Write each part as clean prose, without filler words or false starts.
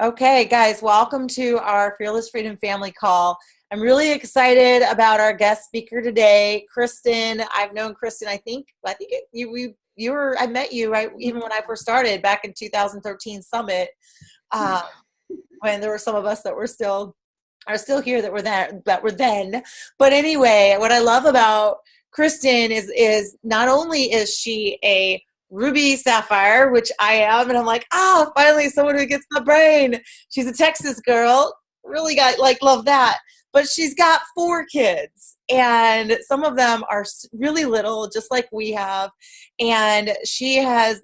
Okay, guys, welcome to our Fearless Freedom Family Call. I'm really excited about our guest speaker today, Kristin. I've known Kristin. I met you right even when I first started back in 2013 Summit, uh, when there were some of us that are still here that were then. But anyway, what I love about Kristin is not only is she a Ruby Sapphire, which I am, and I'm like, oh, finally someone who gets my brain. She's a Texas girl, really love that. But she's got 4 kids, and some of them are really little, just like we have. And she has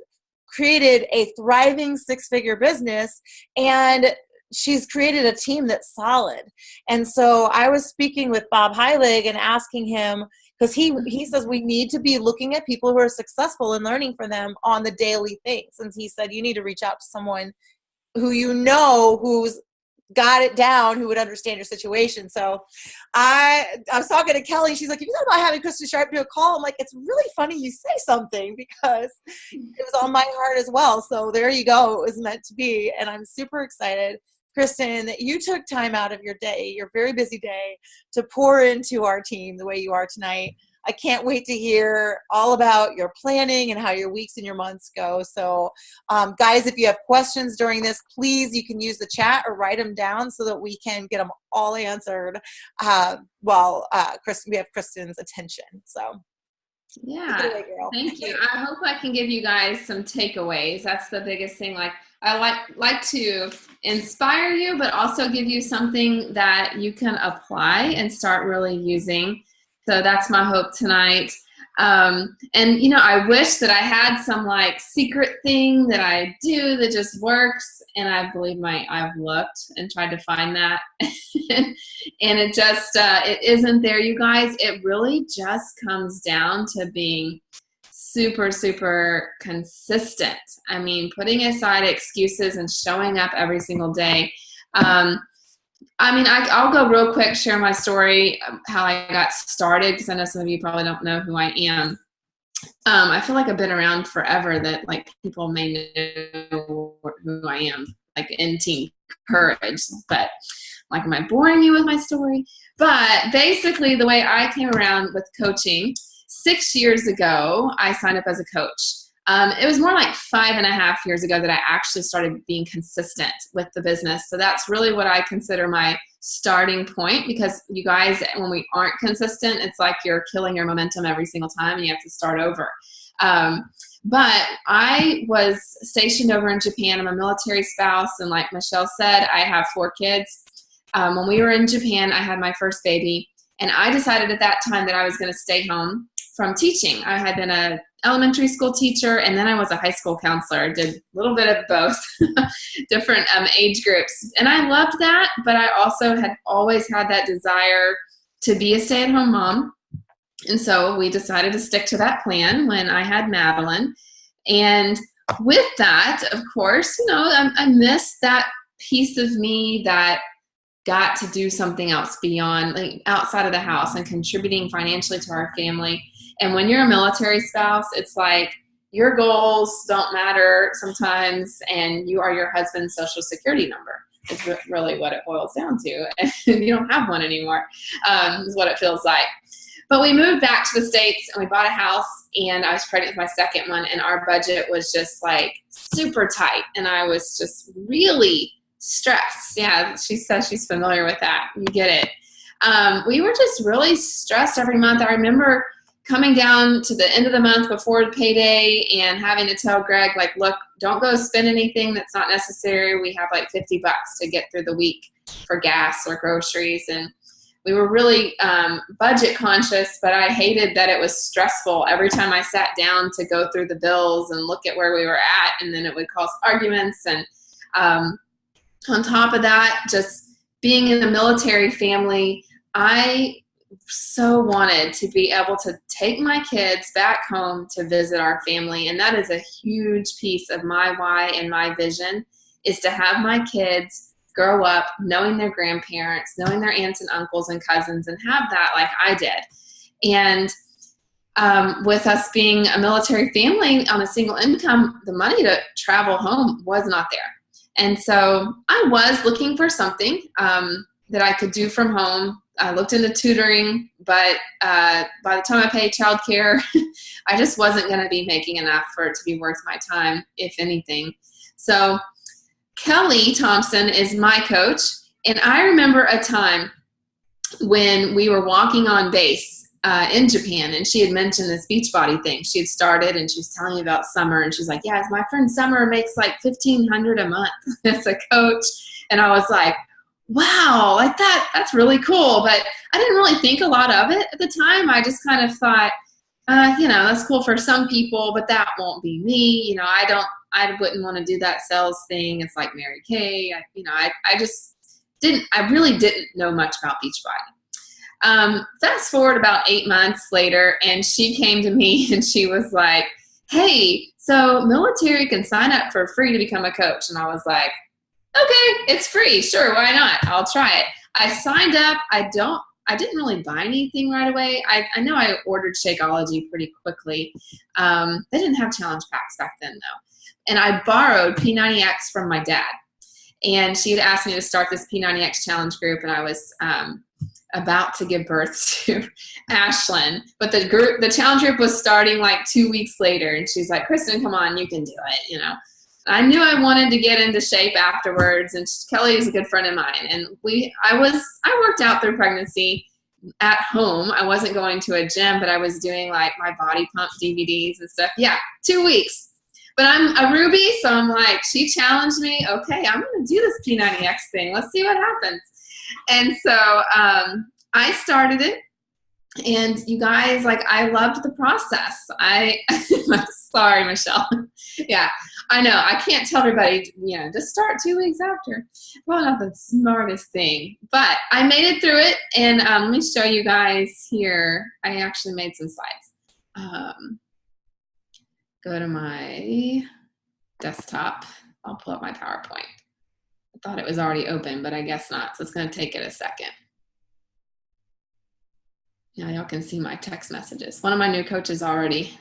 created a thriving 6-figure business, and she's created a team that's solid. And so I was speaking with Bob Heilig and asking him, because he says we need to be looking at people who are successful and learning from them on the daily things. And he said, you need to reach out to someone who you know who's got it down, who would understand your situation. So I was talking to Kelly. She's like, if you thought about having Kristin Sharp do a call, I'm like, it's really funny you say something, because it was on my heart as well. So there you go. It was meant to be. And I'm super excited, Kristin, that you took time out of your day, your very busy day, to pour into our team the way you are tonight. I can't wait to hear all about your planning and how your weeks and your months go. So guys, if you have questions during this, please, you can use the chat or write them down so that we can get them all answered while we have Kristin's attention. So yeah, thank you. I hope I can give you guys some takeaways. That's the biggest thing. Like, I like to inspire you, but also give you something that you can apply and start really using. So that's my hope tonight. And, I wish that I had some secret thing that I do that just works. And I believe I've looked and tried to find that. And it just, it isn't there, you guys. It really just comes down to being super, super consistent. I mean, putting aside excuses and showing up every single day. I'll go real quick, share my story, how I got started, because I know some of you probably don't know who I am. I feel like I've been around forever, that people may know who I am, in Team Courage. But am I boring you with my story? But basically, the way I came around with coaching, 6 years ago, I signed up as a coach. It was more like 5.5 years ago that I actually started being consistent with the business. So that's really what I consider my starting point, because you guys, when we aren't consistent, it's like you're killing your momentum every single time and you have to start over. But I was stationed over in Japan. I'm a military spouse. And like Michelle said, I have 4 kids. When we were in Japan, I had my first baby. And I decided at that time that I was going to stay home from teaching. I had been an elementary school teacher, and then I was a high school counselor. I did a little bit of both, different age groups. And I loved that, but I also had always had that desire to be a stay-at-home mom. And so we decided to stick to that plan when I had Madeline. And with that, of course, I missed that piece of me that got to do something else beyond, outside of the house and contributing financially to our family. And when you're a military spouse, it's like your goals don't matter sometimes, and you are your husband's social security number. It's really what it boils down to. And you don't have one anymore, is what it feels like. But we moved back to the States and we bought a house, and I was pregnant with my second one, and our budget was just super tight. And I was just really stressed. Yeah, she says she's familiar with that. You get it. We were just really stressed every month. I remember coming down to the end of the month before payday and having to tell Greg, look, don't go spend anything that's not necessary. We have $50 to get through the week for gas or groceries. And we were really budget conscious, but I hated that it was stressful every time I sat down to go through the bills and look at where we were at, and then it would cause arguments. And on top of that, just being in a military family, I so wanted to be able to take my kids back home to visit our family. And that is a huge piece of my why and my vision, is to have my kids grow up knowing their grandparents, knowing their aunts and uncles and cousins, and have that like I did. And with us being a military family on a single income, the money to travel home was not there. And so I was looking for something that I could do from home. I looked into tutoring, but by the time I paid childcare, I just wasn't going to be making enough for it to be worth my time, if anything. So Kelly Thompson is my coach, and I remember a time when we were walking on base in Japan, and she had mentioned this Beachbody thing. She had started, and she was telling me about Summer, and she's like, yeah, my friend Summer makes like $1,500 a month as a coach. And I was like, wow, like that's really cool. But I didn't really think a lot of it at the time. I just kind of thought, that's cool for some people, but that won't be me. I wouldn't want to do that sales thing. It's like Mary Kay. I really didn't know much about Beachbody. Fast forward about 8 months later, and she came to me and she was like, hey, so military can sign up for free to become a coach. And I was like, okay, it's free. Sure, why not? I'll try it. I signed up. I didn't really buy anything right away. I know I ordered Shakeology pretty quickly. They didn't have challenge packs back then, though. And I borrowed P90X from my dad. And she had asked me to start this P90X challenge group, and I was about to give birth to Ashlyn. But the challenge group was starting like 2 weeks later, and she's like, Kristin, come on, you can do it, I knew I wanted to get into shape afterwards, and Kelly is a good friend of mine. And I worked out through pregnancy at home. I wasn't going to a gym, but I was doing like my body pump DVDs and stuff. Yeah, 2 weeks. But I'm a Ruby, so I'm like, she challenged me. Okay, I'm going to do this P90X thing. Let's see what happens. And so I started it. And you guys, I loved the process. Sorry, Michelle. Yeah, I know. I can't tell everybody, just start 2 weeks after. Well, not the smartest thing. But I made it through it. And let me show you guys here. I actually made some slides. Go to my desktop. I'll pull up my PowerPoint. I thought it was already open, but I guess not. So it's going to take it a second. Now y'all can see my text messages. One of my new coaches already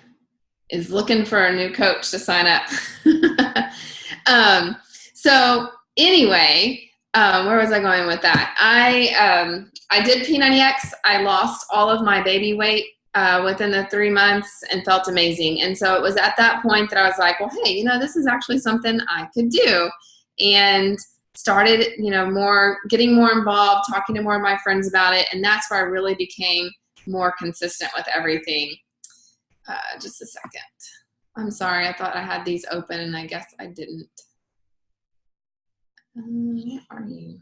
is looking for a new coach to sign up. So anyway, where was I going with that? I did P90X. I lost all of my baby weight within the 3 months and felt amazing. And so it was at that point that I was like, well, hey, this is actually something I could do. And started, getting more involved, talking to more of my friends about it. And that's where I really became more consistent with everything. Just a second. I'm sorry. I thought I had these open and I guess I didn't. Where are you?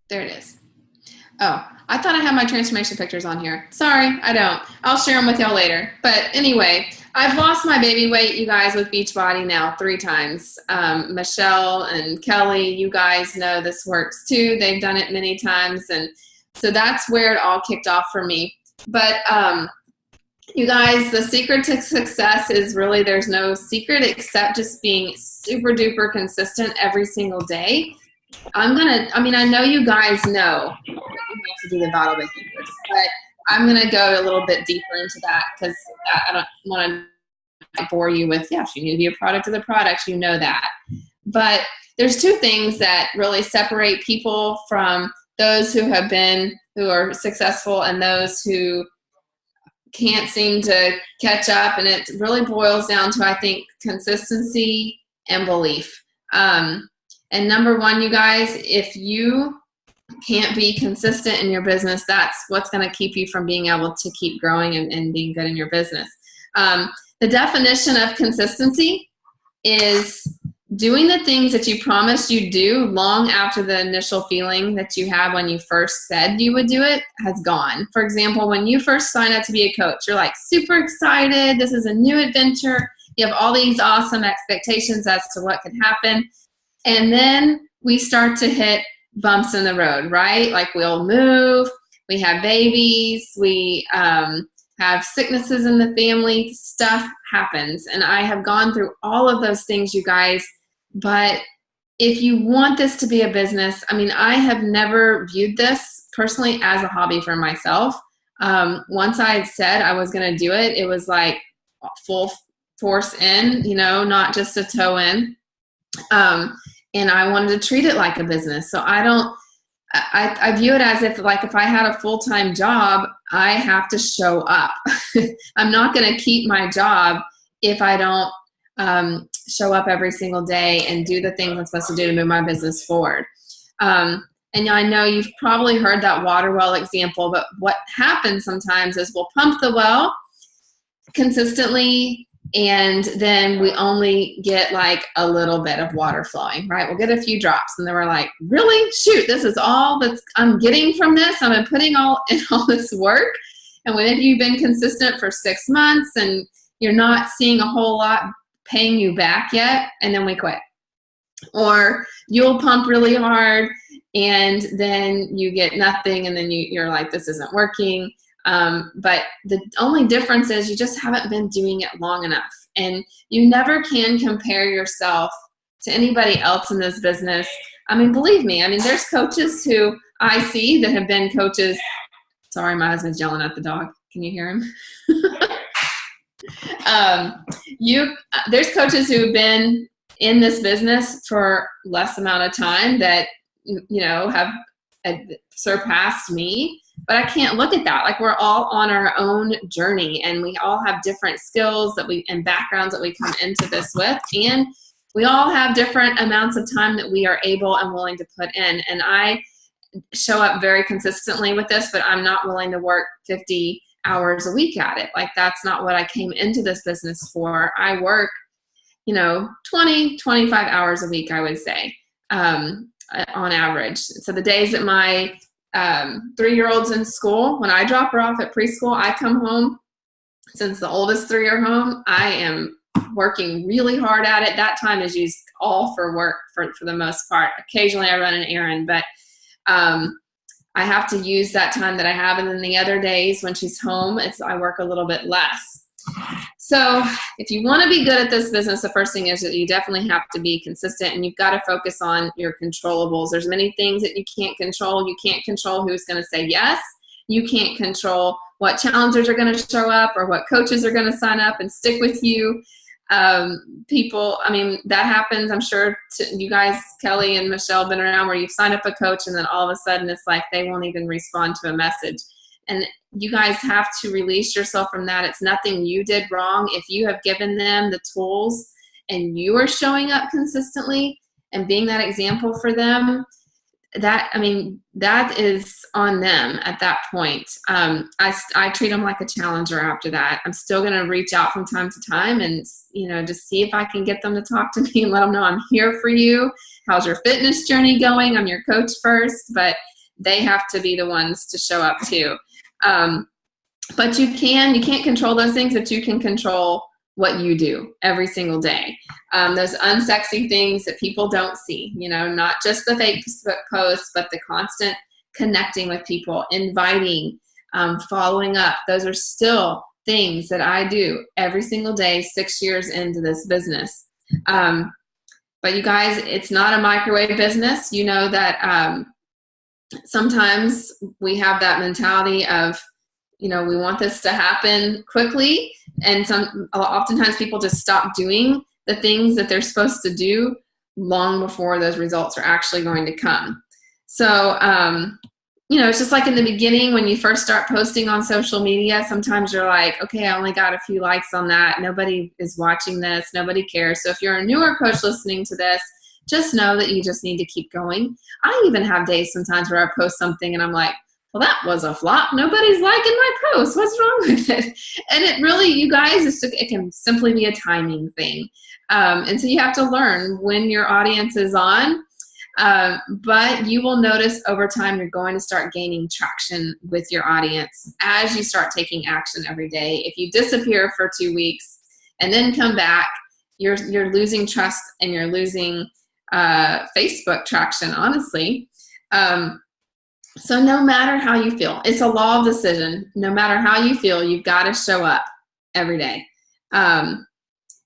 There it is. Oh, I thought I had my transformation pictures on here. Sorry, I don't. I'll share them with y'all later. But anyway, I've lost my baby weight, you guys, with Beachbody now 3 times. Michelle and Kelly, you guys know this works too. They've done it many times. And so that's where it all kicked off for me. But you guys, the secret to success is really there's no secret except just being super duper consistent every single day. I know you guys know you have to do the bottle with fingers, but I'm going to go a little bit deeper into that because I don't want to bore you with, you need to be a product of the product, you know that. But there's 2 things that really separate people from those who are successful and those who can't seem to catch up. And it really boils down to, I think, consistency and belief. And number 1, you guys, if you can't be consistent in your business, that's what's going to keep you from being able to keep growing and being good in your business. The definition of consistency is doing the things that you promised you'd do long after the initial feeling that you had when you first said you would do it has gone. For example, when you first sign up to be a coach, you're like super excited. This is a new adventure. You have all these awesome expectations as to what could happen. And then we start to hit bumps in the road, right? Like we'll move, we have babies, we have sicknesses in the family, stuff happens. And I have gone through all of those things, you guys. But if you want this to be a business, I have never viewed this personally as a hobby for myself. Once I said I was going to do it, it was like full force in, not just a toe in. And I wanted to treat it like a business. So I view it as if I had a full-time job, I have to show up. I'm not going to keep my job if I don't show up every single day and do the things I'm supposed to do to move my business forward. And I know you've probably heard that water well example, but what happens sometimes is we'll pump the well consistently, and then we only get a little bit of water flowing, right? We'll get a few drops, and then we're like, really? Shoot, this is all that I'm getting from this? I've been putting in all this work. And when you've been consistent for 6 months and you're not seeing a whole lot paying you back yet, and then we quit. Or you'll pump really hard and then you get nothing, and then you're like, this isn't working. But the only difference is you just haven't been doing it long enough. And you never can compare yourself to anybody else in this business. Believe me, there's coaches who I see that have been coaches. Sorry, my husband's yelling at the dog. Can you hear him? There's coaches who have been in this business for less amount of time that, have surpassed me. But I can't look at that. We're all on our own journey, and we all have different skills and backgrounds that we come into this with. And we all have different amounts of time that we are able and willing to put in. And I show up very consistently with this, but I'm not willing to work 50 hours a week at it. That's not what I came into this business for. I work, 20, 25 hours a week, I would say, on average. So the days that my 3-year-old's in school, when I drop her off at preschool, I come home. Since the oldest 3 are home, I am working really hard at it. That time is used all for work for the most part. Occasionally I run an errand, but I have to use that time that I have. And then the other days when she's home, I work a little bit less. So if you want to be good at this business, the first thing is that you definitely have to be consistent, and you've got to focus on your controllables. There's many things that you can't control. You can't control who's going to say yes. You can't control what challengers are going to show up or what coaches are going to sign up and stick with you. People, that happens. I'm sure you guys, Kelly and Michelle, have been around where you've signed up a coach and then all of a sudden it's like they won't even respond to a message. And you guys have to release yourself from that. It's nothing you did wrong. If you have given them the tools and you are showing up consistently and being that example for them, that is on them at that point. I treat them like a challenger after that. I'm still going to reach out from time to time and, just see if I can get them to talk to me and let them know I'm here for you. How's your fitness journey going? I'm your coach first, but they have to be the ones to show up too. But you can't control those things, but you can control what you do every single day. Those unsexy things that people don't see, not just the Facebook posts, but the constant connecting with people, inviting, following up. Those are still things that I do every single day, 6 years into this business. But you guys, it's not a microwave business. You know that sometimes we have that mentality of, we want this to happen quickly. And oftentimes people just stop doing the things that they're supposed to do long before those results are actually going to come. So, it's just like in the beginning when you first start posting on social media, sometimes you're like, okay, I only got a few likes on that. Nobody is watching this. Nobody cares. So if you're a newer coach listening to this, just know that you just need to keep going. I even have days sometimes where I post something and I'm like, well, that was a flop. Nobody's liking my post. What's wrong with it? And it really, you guys, it can simply be a timing thing. And so you have to learn when your audience is on. But you will notice over time you're going to start gaining traction with your audience as you start taking action every day. If you disappear for 2 weeks and then come back, you're losing trust and you're losing Facebook traction, honestly. So no matter how you feel, it's a law of decision. No matter how you feel, you've got to show up every day. And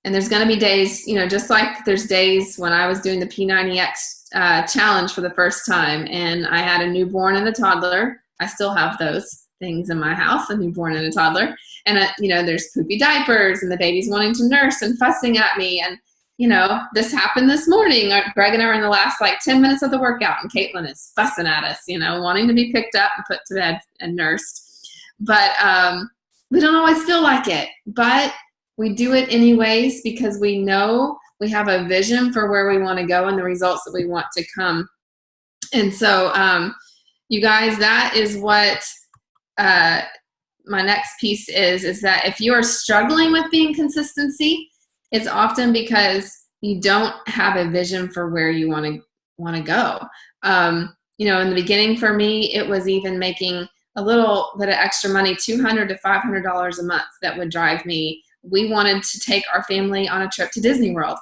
there's going to be days, just like there's days when I was doing the P90X challenge for the first time and I had a newborn and a toddler. I still have those. things in my house, a newborn and a toddler. And, there's poopy diapers and the baby's wanting to nurse and fussing at me. And, this happened this morning. Greg and I were in the last 10 minutes of the workout, and Caitlin is fussing at us, wanting to be picked up and put to bed and nursed. But we don't always feel like it, but we do it anyways because we know we have a vision for where we want to go and the results that we want to come. And so, you guys, that is what my next piece is that if you are struggling with being consistency, it's often because you don't have a vision for where you want to go. In the beginning for me, it was even making a little bit of extra money, $200 to $500 a month, that would drive me. We wanted to take our family on a trip to Disney World.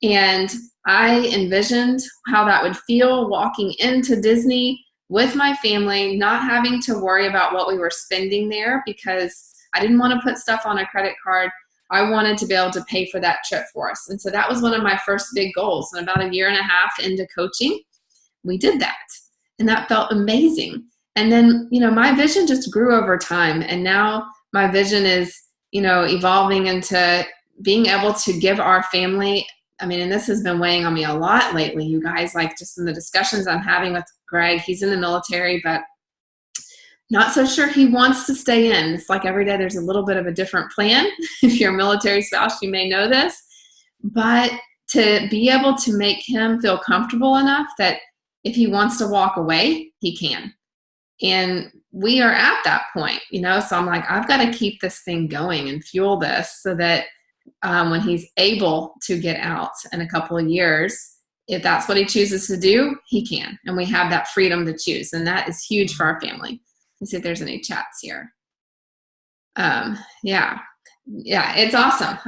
And I envisioned how that would feel walking into Disney with my family, not having to worry about what we were spending there because I didn't want to put stuff on a credit card. I wanted to be able to pay for that trip for us. And so that was one of my first big goals. And about 1.5 years into coaching, we did that. And that felt amazing. And then, my vision just grew over time. And now my vision is, evolving into being able to give our family, and this has been weighing on me a lot lately, you guys, just in the discussions I'm having with Greg. He's in the military, but not so sure he wants to stay in. It's like every day there's a little bit of a different plan. If you're a military spouse, you may know this. But to be able to make him feel comfortable enough that if he wants to walk away, he can. And we are at that point, so I'm like, I've got to keep this thing going and fuel this so that when he's able to get out in a couple of years, if that's what he chooses to do, he can. And we have that freedom to choose. And that is huge for our family. Let's see if there's any chats here. Yeah, it's awesome.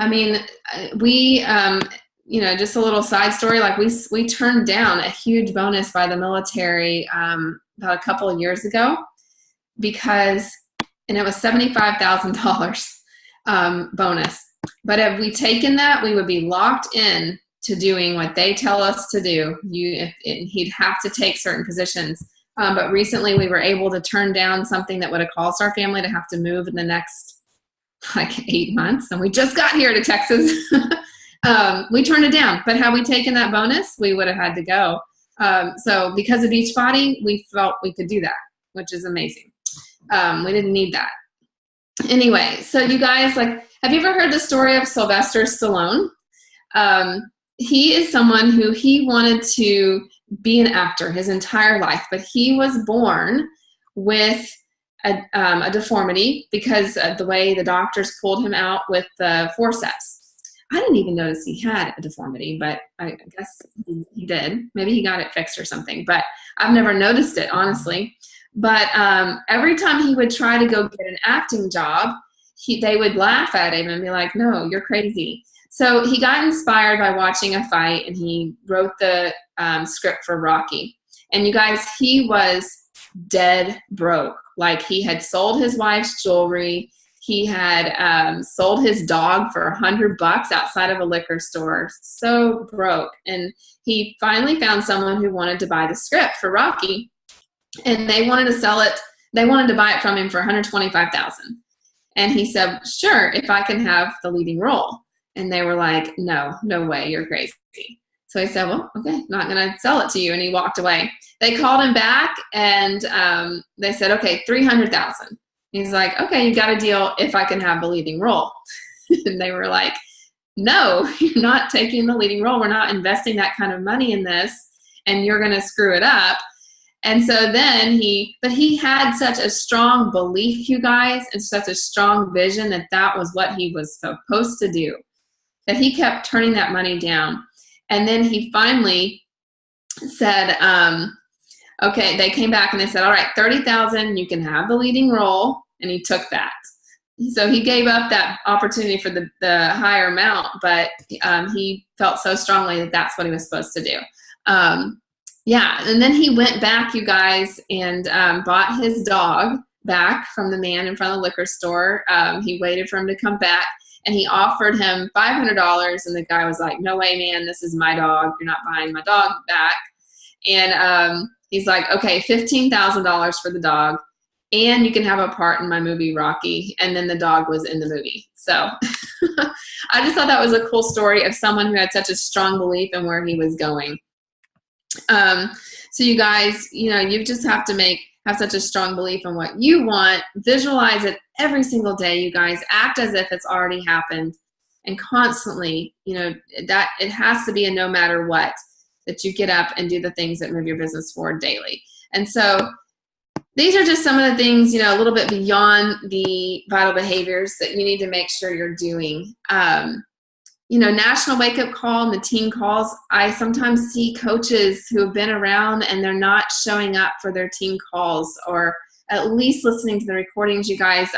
We, just a little side story, we turned down a huge bonus by the military about a couple of years ago and it was $75,000 bonus. But if we taken that, we would be locked in to doing what they tell us to do. He'd have to take certain positions. But recently we were able to turn down something that would have caused our family to have to move in the next 8 months. And we just got here to Texas. We turned it down. But had we taken that bonus, we would have had to go. So because of Beachbody, we felt we could do that, which is amazing. We didn't need that. Anyway, so you guys, have you ever heard the story of Sylvester Stallone? He is someone who he wanted to be an actor his entire life, but he was born with a deformity because of the way the doctors pulled him out with the forceps. I didn't even notice he had a deformity, but I guess he did. Maybe he got it fixed or something, but I've never noticed it, honestly. But every time he would try to go get an acting job, they would laugh at him and be like, no, you're crazy. So he got inspired by watching a fight, and he wrote the script for Rocky. And you guys, he was dead broke. He had sold his wife's jewelry. He had sold his dog for $100 outside of a liquor store. So broke. And he finally found someone who wanted to buy the script for Rocky. And they wanted to sell it. They wanted to buy it from him for $125,000. And he said, sure, if I can have the leading role. And they were like, no way, you're crazy. So he said, well, okay, not going to sell it to you. And he walked away. They called him back, and they said, okay, $300,000. He's like, okay, you got a deal if I can have the leading role. And they were like, no, you're not taking the leading role. We're not investing that kind of money in this, and you're going to screw it up. And so then he had such a strong belief, you guys, and such a strong vision that was what he was supposed to do, that he kept turning that money down. And then he finally said, okay, they came back and they said, all right, $30,000, you can have the leading role. And he took that. So he gave up that opportunity for the higher amount, but he felt so strongly that that's what he was supposed to do. Yeah, and then he went back, you guys, and bought his dog back from the man in front of the liquor store. He waited for him to come back, and he offered him $500, and the guy was like, no way, man, this is my dog. You're not buying my dog back. And he's like, okay, $15,000 for the dog. and you can have a part in my movie Rocky. And then the dog was in the movie. So I just thought that was a cool story of someone who had such a strong belief in where he was going. So you guys, you just have to have such a strong belief in what you want, visualize it every single day, you guys, act as if it's already happened, and constantly, that it has to be a no matter what, that you get up and do the things that move your business forward daily. And so these are just some of the things, a little bit beyond the vital behaviors that you need to make sure you're doing. National wake-up call and the team calls. I sometimes see coaches who have been around and they're not showing up for their team calls, or at least listening to the recordings, you guys.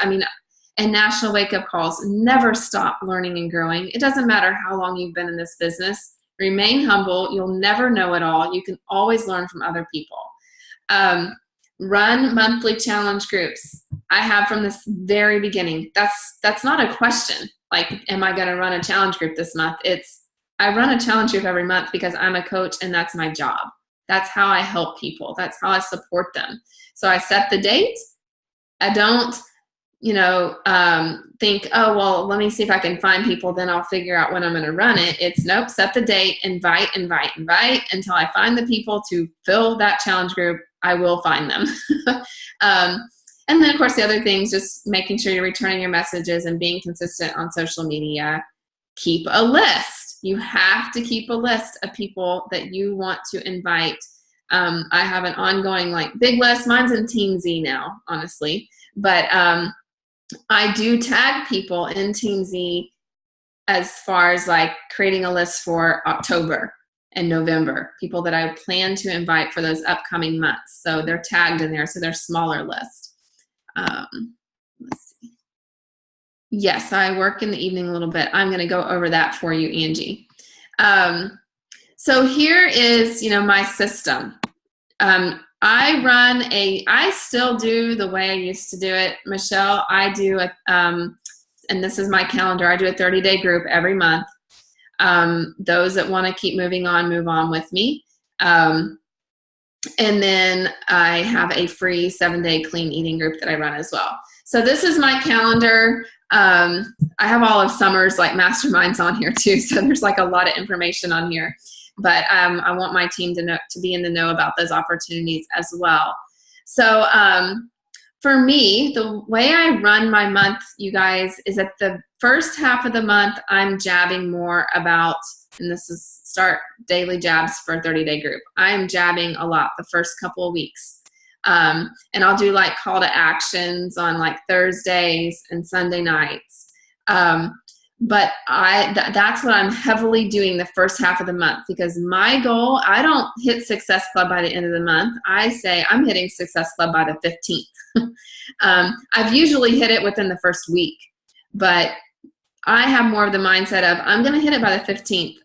And national wake-up calls. Never stop learning and growing. It doesn't matter how long you've been in this business. Remain humble. You'll never know it all. You can always learn from other people. Run monthly challenge groups. I have from this very beginning. That's not a question. Like, am I going to run a challenge group this month? I run a challenge group every month because I'm a coach and that's my job. That's how I help people. That's how I support them. So I set the date. I don't, think, oh, well, let me see if I can find people. Then I'll figure out when I'm going to run it. It's nope, set the date, invite until I find the people to fill that challenge group. I will find them. And then, of course, the other things, just making sure you're returning your messages and being consistent on social media. Keep a list. You have to keep a list of people that you want to invite. I have an ongoing, big list. Mine's in Team Z now, honestly. But I do tag people in Team Z as far as, creating a list for October and November, people that I plan to invite for those upcoming months. So they're tagged in there, so they're smaller list. Let's see. Yes, I work in the evening a little bit. I'm going to go over that for you, Angie. So here is, my system. I still do the way I used to do it. Michelle, I do and this is my calendar. I do a 30-day group every month. Those that want to keep moving on, move on with me. And then I have a free 7-day clean eating group that I run as well. So this is my calendar. I have all of Summer's masterminds on here too. So there's a lot of information on here, but I want my team to be in the know about those opportunities as well. So for me, the way I run my month, you guys, is at the first half of the month, I'm jabbing more about, and this is start daily jabs for a 30-day group. I am jabbing a lot the first couple of weeks. And I'll do call to actions on Thursdays and Sunday nights. But that's what I'm heavily doing the first half of the month, because my goal, I don't hit Success Club by the end of the month. I say I'm hitting Success Club by the 15th. I've usually hit it within the first week, but I have more of the mindset of I'm going to hit it by the 15th.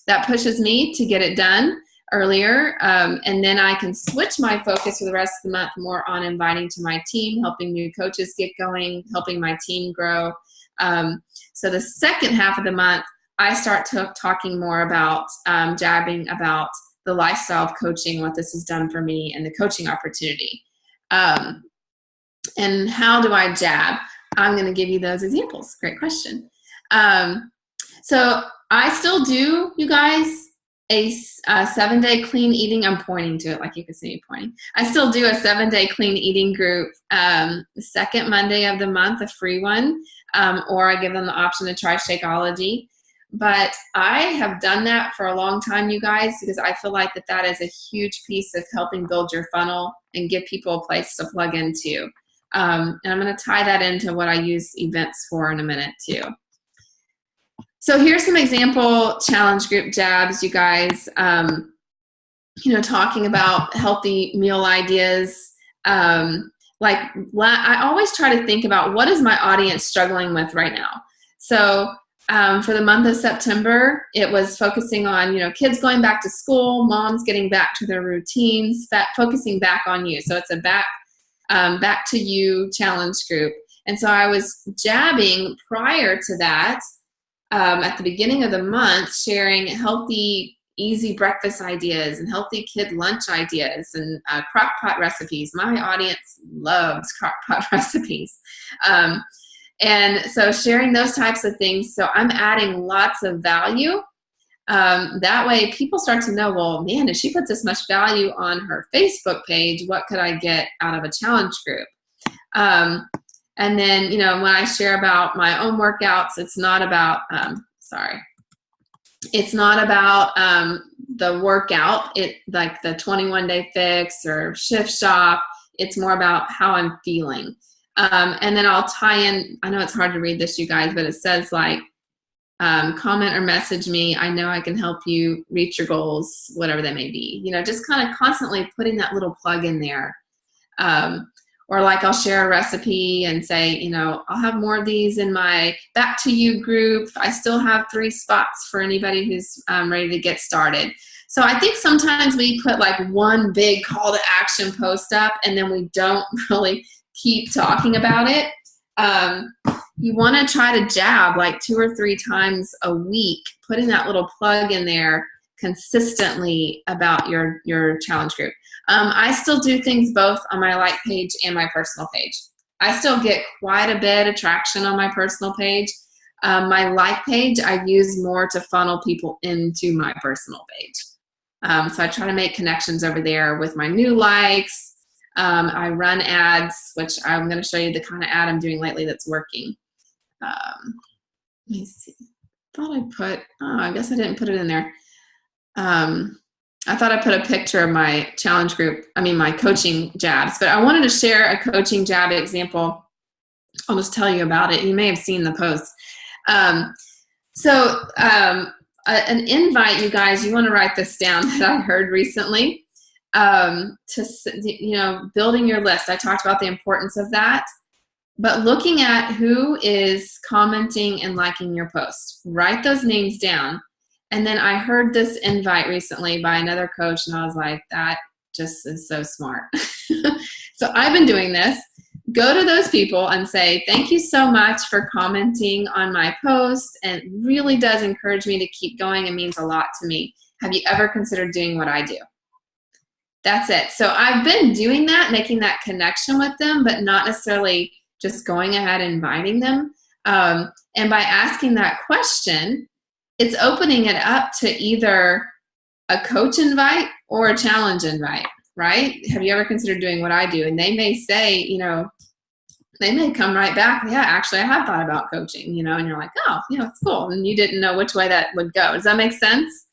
That pushes me to get it done earlier. And then I can switch my focus for the rest of the month more on inviting to my team, helping new coaches get going, helping my team grow. So the second half of the month, I start talking more about jabbing about the lifestyle of coaching, what this has done for me, and the coaching opportunity. And how do I jab? I'm going to give you those examples. Great question. So I still do, you guys, a 7-day clean eating. I'm pointing to it like you can see me pointing. I still do a 7-day clean eating group, the second Monday of the month, a free one, or I give them the option to try Shakeology. But I have done that for a long time, you guys, because I feel like that is a huge piece of helping build your funnel and give people a place to plug into. And I'm going to tie that into what I use events for in a minute too. So here's some example challenge group jabs, you guys, talking about healthy meal ideas. I always try to think about what is my audience struggling with right now. So for the month of September, it was focusing on, kids going back to school, moms getting back to their routines, focusing back on you. So it's a back to you challenge group. And so I was jabbing prior to that, at the beginning of the month, sharing healthy easy breakfast ideas and healthy kid lunch ideas and crock pot recipes. My audience loves crock pot recipes. And so sharing those types of things. So I'm adding lots of value. That way people start to know, well, man, if she puts this much value on her Facebook page, what could I get out of a challenge group? And then, you know, when I share about my own workouts, it's not about, it's not about the workout, like the 21-day fix or shift shop. It's more about how I'm feeling. And then I'll tie in, I know it's hard to read this, you guys, but it says like, comment or message me. I know I can help you reach your goals, whatever they may be. You know, just kind of constantly putting that little plug in there. Or like I'll share a recipe and say, you know, I'll have more of these in my Back to You group. I still have 3 spots for anybody who's ready to get started. So I think sometimes we put like one big call to action post up and then we don't really keep talking about it. You want to try to jab like 2 or 3 times a week, putting that little plug in there consistently about your challenge group. I still do things both on my like page and my personal page. I still get quite a bit of traction on my personal page. My like page, I use more to funnel people into my personal page. So I try to make connections over there with my new likes. I run ads, which I'm going to show you the kind of ad I'm doing lately that's working. Let me see. I guess I didn't put it in there. I thought I put a picture of my challenge group, my coaching jabs, but I wanted to share a coaching jab example. I'll just tell you about it. You may have seen the post. An invite, you guys, you want to write this down that I heard recently, building your list. I talked about the importance of that, but looking at who is commenting and liking your post, write those names down. And then I heard this invite recently by another coach, and I was like, that just is so smart. So I've been doing this. Go to those people and say, thank you so much for commenting on my post. And it really does encourage me to keep going and means a lot to me. Have you ever considered doing what I do? That's it. So I've been doing that, making that connection with them, but not necessarily just going ahead and inviting them. And by asking that question, it's opening it up to either a coach invite or a challenge invite, right? Have you ever considered doing what I do? And they may say, they may come right back. Yeah, actually, I have thought about coaching, and you're like, oh, it's cool. And you didn't know which way that would go. Does that make sense?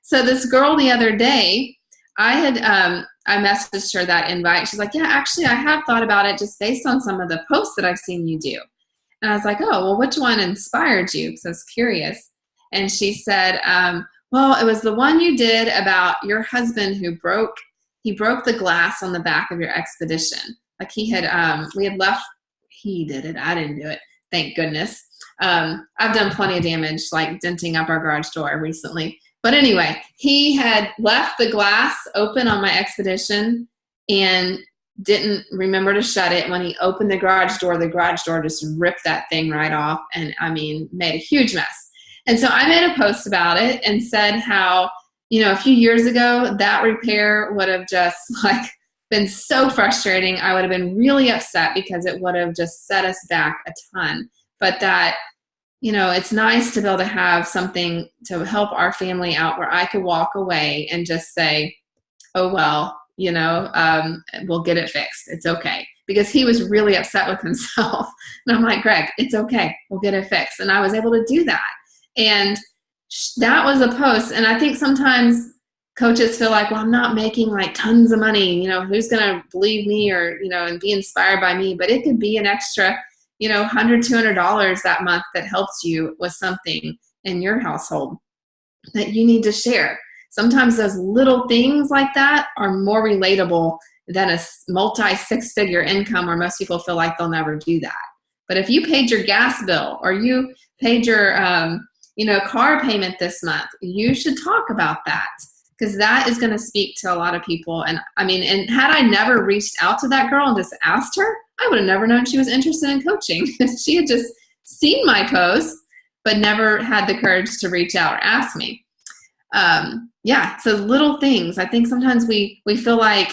So this girl the other day, I messaged her that invite. She's like, yeah, actually, I have thought about it just based on some of the posts that I've seen you do. And I was like, oh, well, which one inspired you? Because I was curious. And she said, well, it was the one you did about your husband who broke the glass on the back of your expedition. Like he did it. I didn't do it. Thank goodness. I've done plenty of damage, like denting up our garage door recently. But anyway, he had left the glass open on my expedition and didn't remember to shut it. When he opened the garage door just ripped that thing right off and made a huge mess. And so I made a post about it and said how, a few years ago, that repair would have just been so frustrating. I would have been really upset because it would have just set us back a ton. But that, it's nice to be able to have something to help our family out where I could walk away and just say, oh, well, we'll get it fixed. It's okay. Because he was really upset with himself. And I'm like, Greg, it's okay. We'll get it fixed. And I was able to do that. And that was a post. And I think sometimes coaches feel like, well, I'm not making tons of money. Who's going to believe me or, and be inspired by me? But it could be an extra, $100, $200 that month that helps you with something in your household that you need to share. Sometimes those little things like that are more relatable than a multi-6-figure income where most people feel like they'll never do that. But if you paid your gas bill or you paid your car payment this month, you should talk about that because that is going to speak to a lot of people. And and had I never reached out to that girl and just asked her, I would have never known she was interested in coaching. She had just seen my posts, but never had the courage to reach out or ask me. Yeah, so little things. I think sometimes we feel like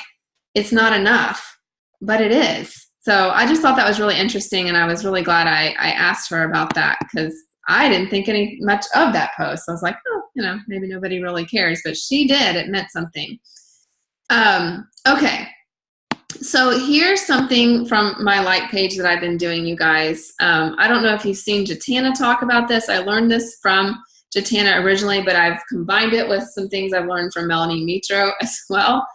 it's not enough, but it is. So I just thought that was really interesting, and I was really glad I asked her about that, because I didn't think any much of that post. I was like, oh, maybe nobody really cares, but she did. It meant something. Okay. So here's something from my like page that I've been doing, you guys. I don't know if you've seen Jatana talk about this. I learned this from Jatana originally, but I've combined it with some things I've learned from Melanie Mitro as well.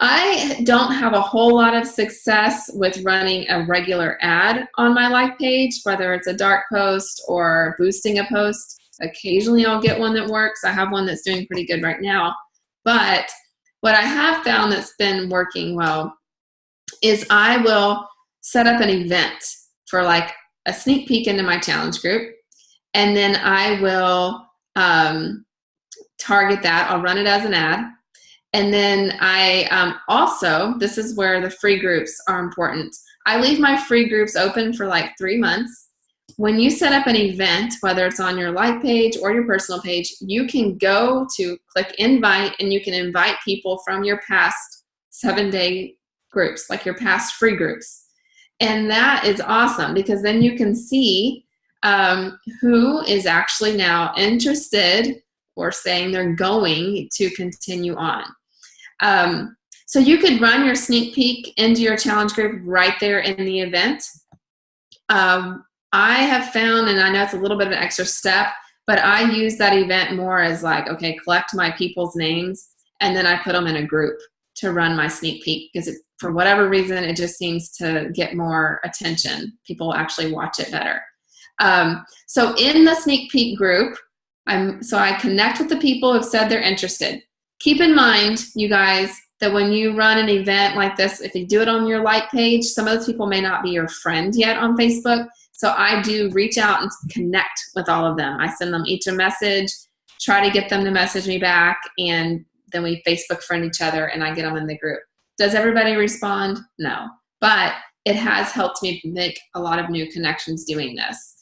I don't have a whole lot of success with running a regular ad on my like page, whether it's a dark post or boosting a post. Occasionally I'll get one that works. I have one that's doing pretty good right now. But what I have found that's been working well is I will set up an event for like a sneak peek into my challenge group. And then I will target that. I'll run it as an ad. And then I also, this is where the free groups are important. I leave my free groups open for like 3 months. When you set up an event, whether it's on your like page or your personal page, you can go to click invite, and you can invite people from your past 7-day groups, like your past free groups. And that is awesome, because then you can see who is actually now interested or saying they're going to continue on. So you could run your sneak peek into your challenge group right there in the event. I have found, and I know it's a little bit of an extra step, but I use that event more as like, okay, collect my people's names, and then I put them in a group to run my sneak peek, because for whatever reason, it just seems to get more attention. People actually watch it better. So in the sneak peek group, I connect with the people who've said they're interested. Keep in mind, you guys, that when you run an event like this, if you do it on your like page, some of those people may not be your friend yet on Facebook. So I do reach out and connect with all of them. I send them each a message, try to get them to message me back, and then we Facebook friend each other, and I get them in the group. Does everybody respond? No. But it has helped me make a lot of new connections doing this.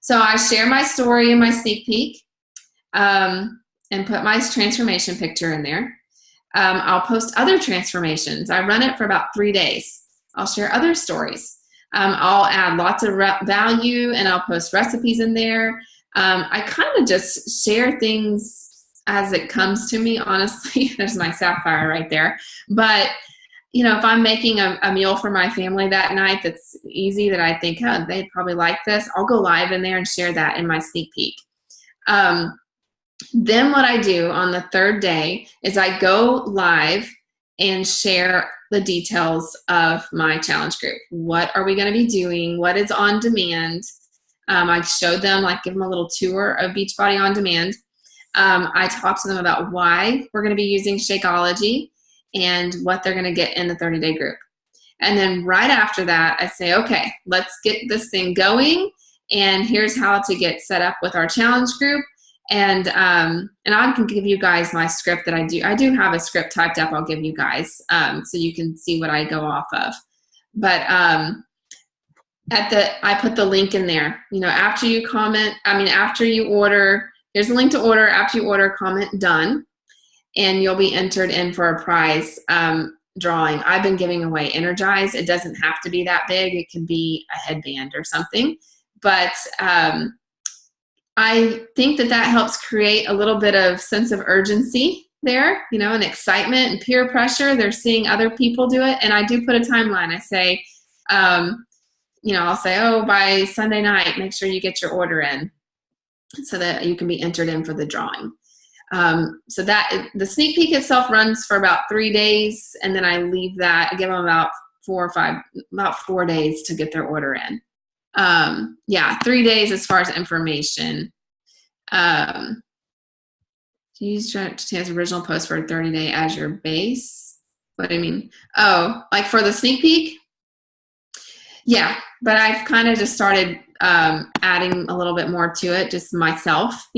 So I share my story in my sneak peek and put my transformation picture in there. I'll post other transformations. I run it for about 3 days. I'll share other stories. I'll add lots of value, and I'll post recipes in there. I kind of just share things as it comes to me, honestly. There's my sapphire right there. But, if I'm making a meal for my family that night that's easy, that I think, oh, they'd probably like this, I'll go live in there and share that in my sneak peek. Then what I do on the 3rd day is I go live and share the details of my challenge group. What are we going to be doing? What is on demand? I showed them, give them a little tour of Beachbody On Demand. I talk to them about why we're going to be using Shakeology and what they're going to get in the 30-day group. And then right after that, I say, okay, let's get this thing going, and here's how to get set up with our challenge group. And I can give you guys my script that I do. I do have a script typed up I'll give you guys so you can see what I go off of. But I put the link in there. After you comment, after you order, here's a link to order. After you order, comment done, and you'll be entered in for a prize drawing. I've been giving away Energize. It doesn't have to be that big. It can be a headband or something. But I think that helps create a little bit of sense of urgency there, and excitement and peer pressure. They're seeing other people do it. And I do put a timeline. I say, I'll say, oh, by Sunday night, make sure you get your order in so that you can be entered in for the drawing. So that the sneak peek itself runs for about 3 days. And then I leave that, I give them about 4 days to get their order in. 3 days as far as information. Use Jatana's original post for a 30-day as your base. What do you mean? Oh, like for the sneak peek? Yeah, but I've kind of just started adding a little bit more to it, just myself,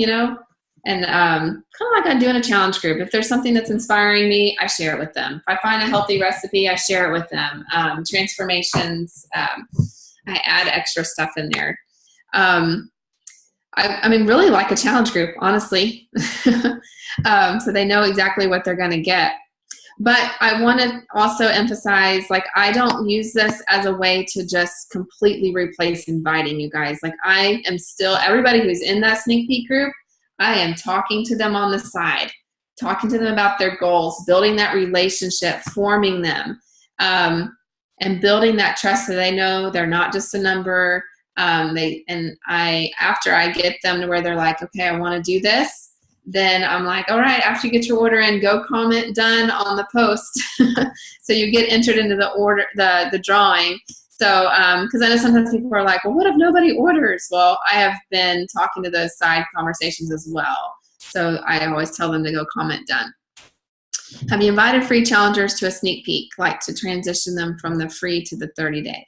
and kind of like I'm doing a challenge group. If there's something that's inspiring me, I share it with them. If I find a healthy recipe, I share it with them. Transformations, I add extra stuff in there. I mean, really like a challenge group, honestly. So they know exactly what they're going to get. But I want to also emphasize, like, I don't use this as a way to just completely replace inviting you guys. Like, I am still, everybody who's in that sneak peek group, I am talking to them on the side, talking to them about their goals, building that relationship, forming them, and building that trust so they know they're not just a number. After I get them to where they're like, okay, I want to do this, then I'm like, all right, after you get your order in, go comment done on the post. So you get entered into the order, the drawing. So, because I know sometimes people are like, well, what if nobody orders? Well, I have been talking to those side conversations as well. So I always tell them to go comment done. Have you invited free challengers to a sneak peek, like to transition them from the free to the 30-day?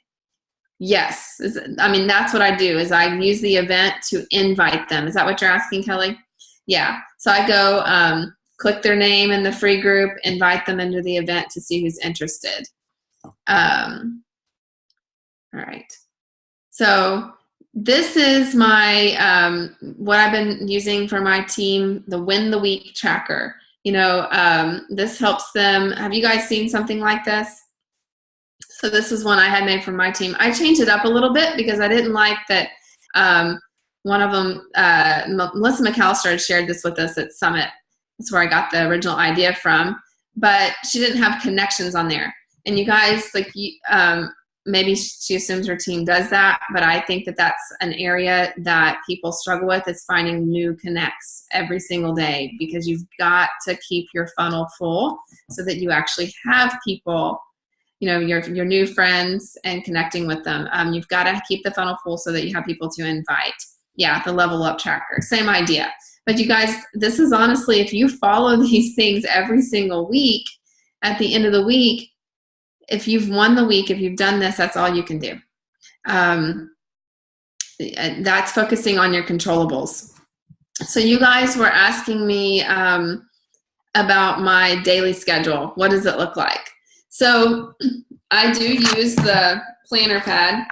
Yes. I mean, that's what I do, is I use the event to invite them. Is that what you're asking, Kelly? Yeah. So I go click their name in the free group, invite them into the event to see who's interested. All right. So this is my what I've been using for my team, the Win the Week tracker. You know, this helps them. Have you guys seen something like this? So this is one I had made for my team. I changed it up a little bit because I didn't like that. One of them, Melissa McAllister, had shared this with us at Summit. That's where I got the original idea from. But she didn't have connections on there. And you guys, like, maybe she assumes her team does that, but I think that that's an area that people struggle with, is finding new connects every single day, because you've got to keep your funnel full so that you actually have people, you know, your new friends, and connecting with them. You've got to keep the funnel full so that you have people to invite. Yeah, the level up tracker, same idea. But you guys, this is honestly, if you follow these things every single week, at the end of the week, if you've won the week, if you've done this, that's all you can do. That's focusing on your controllables. So you guys were asking me about my daily schedule. What does it look like? So I do use the planner pad,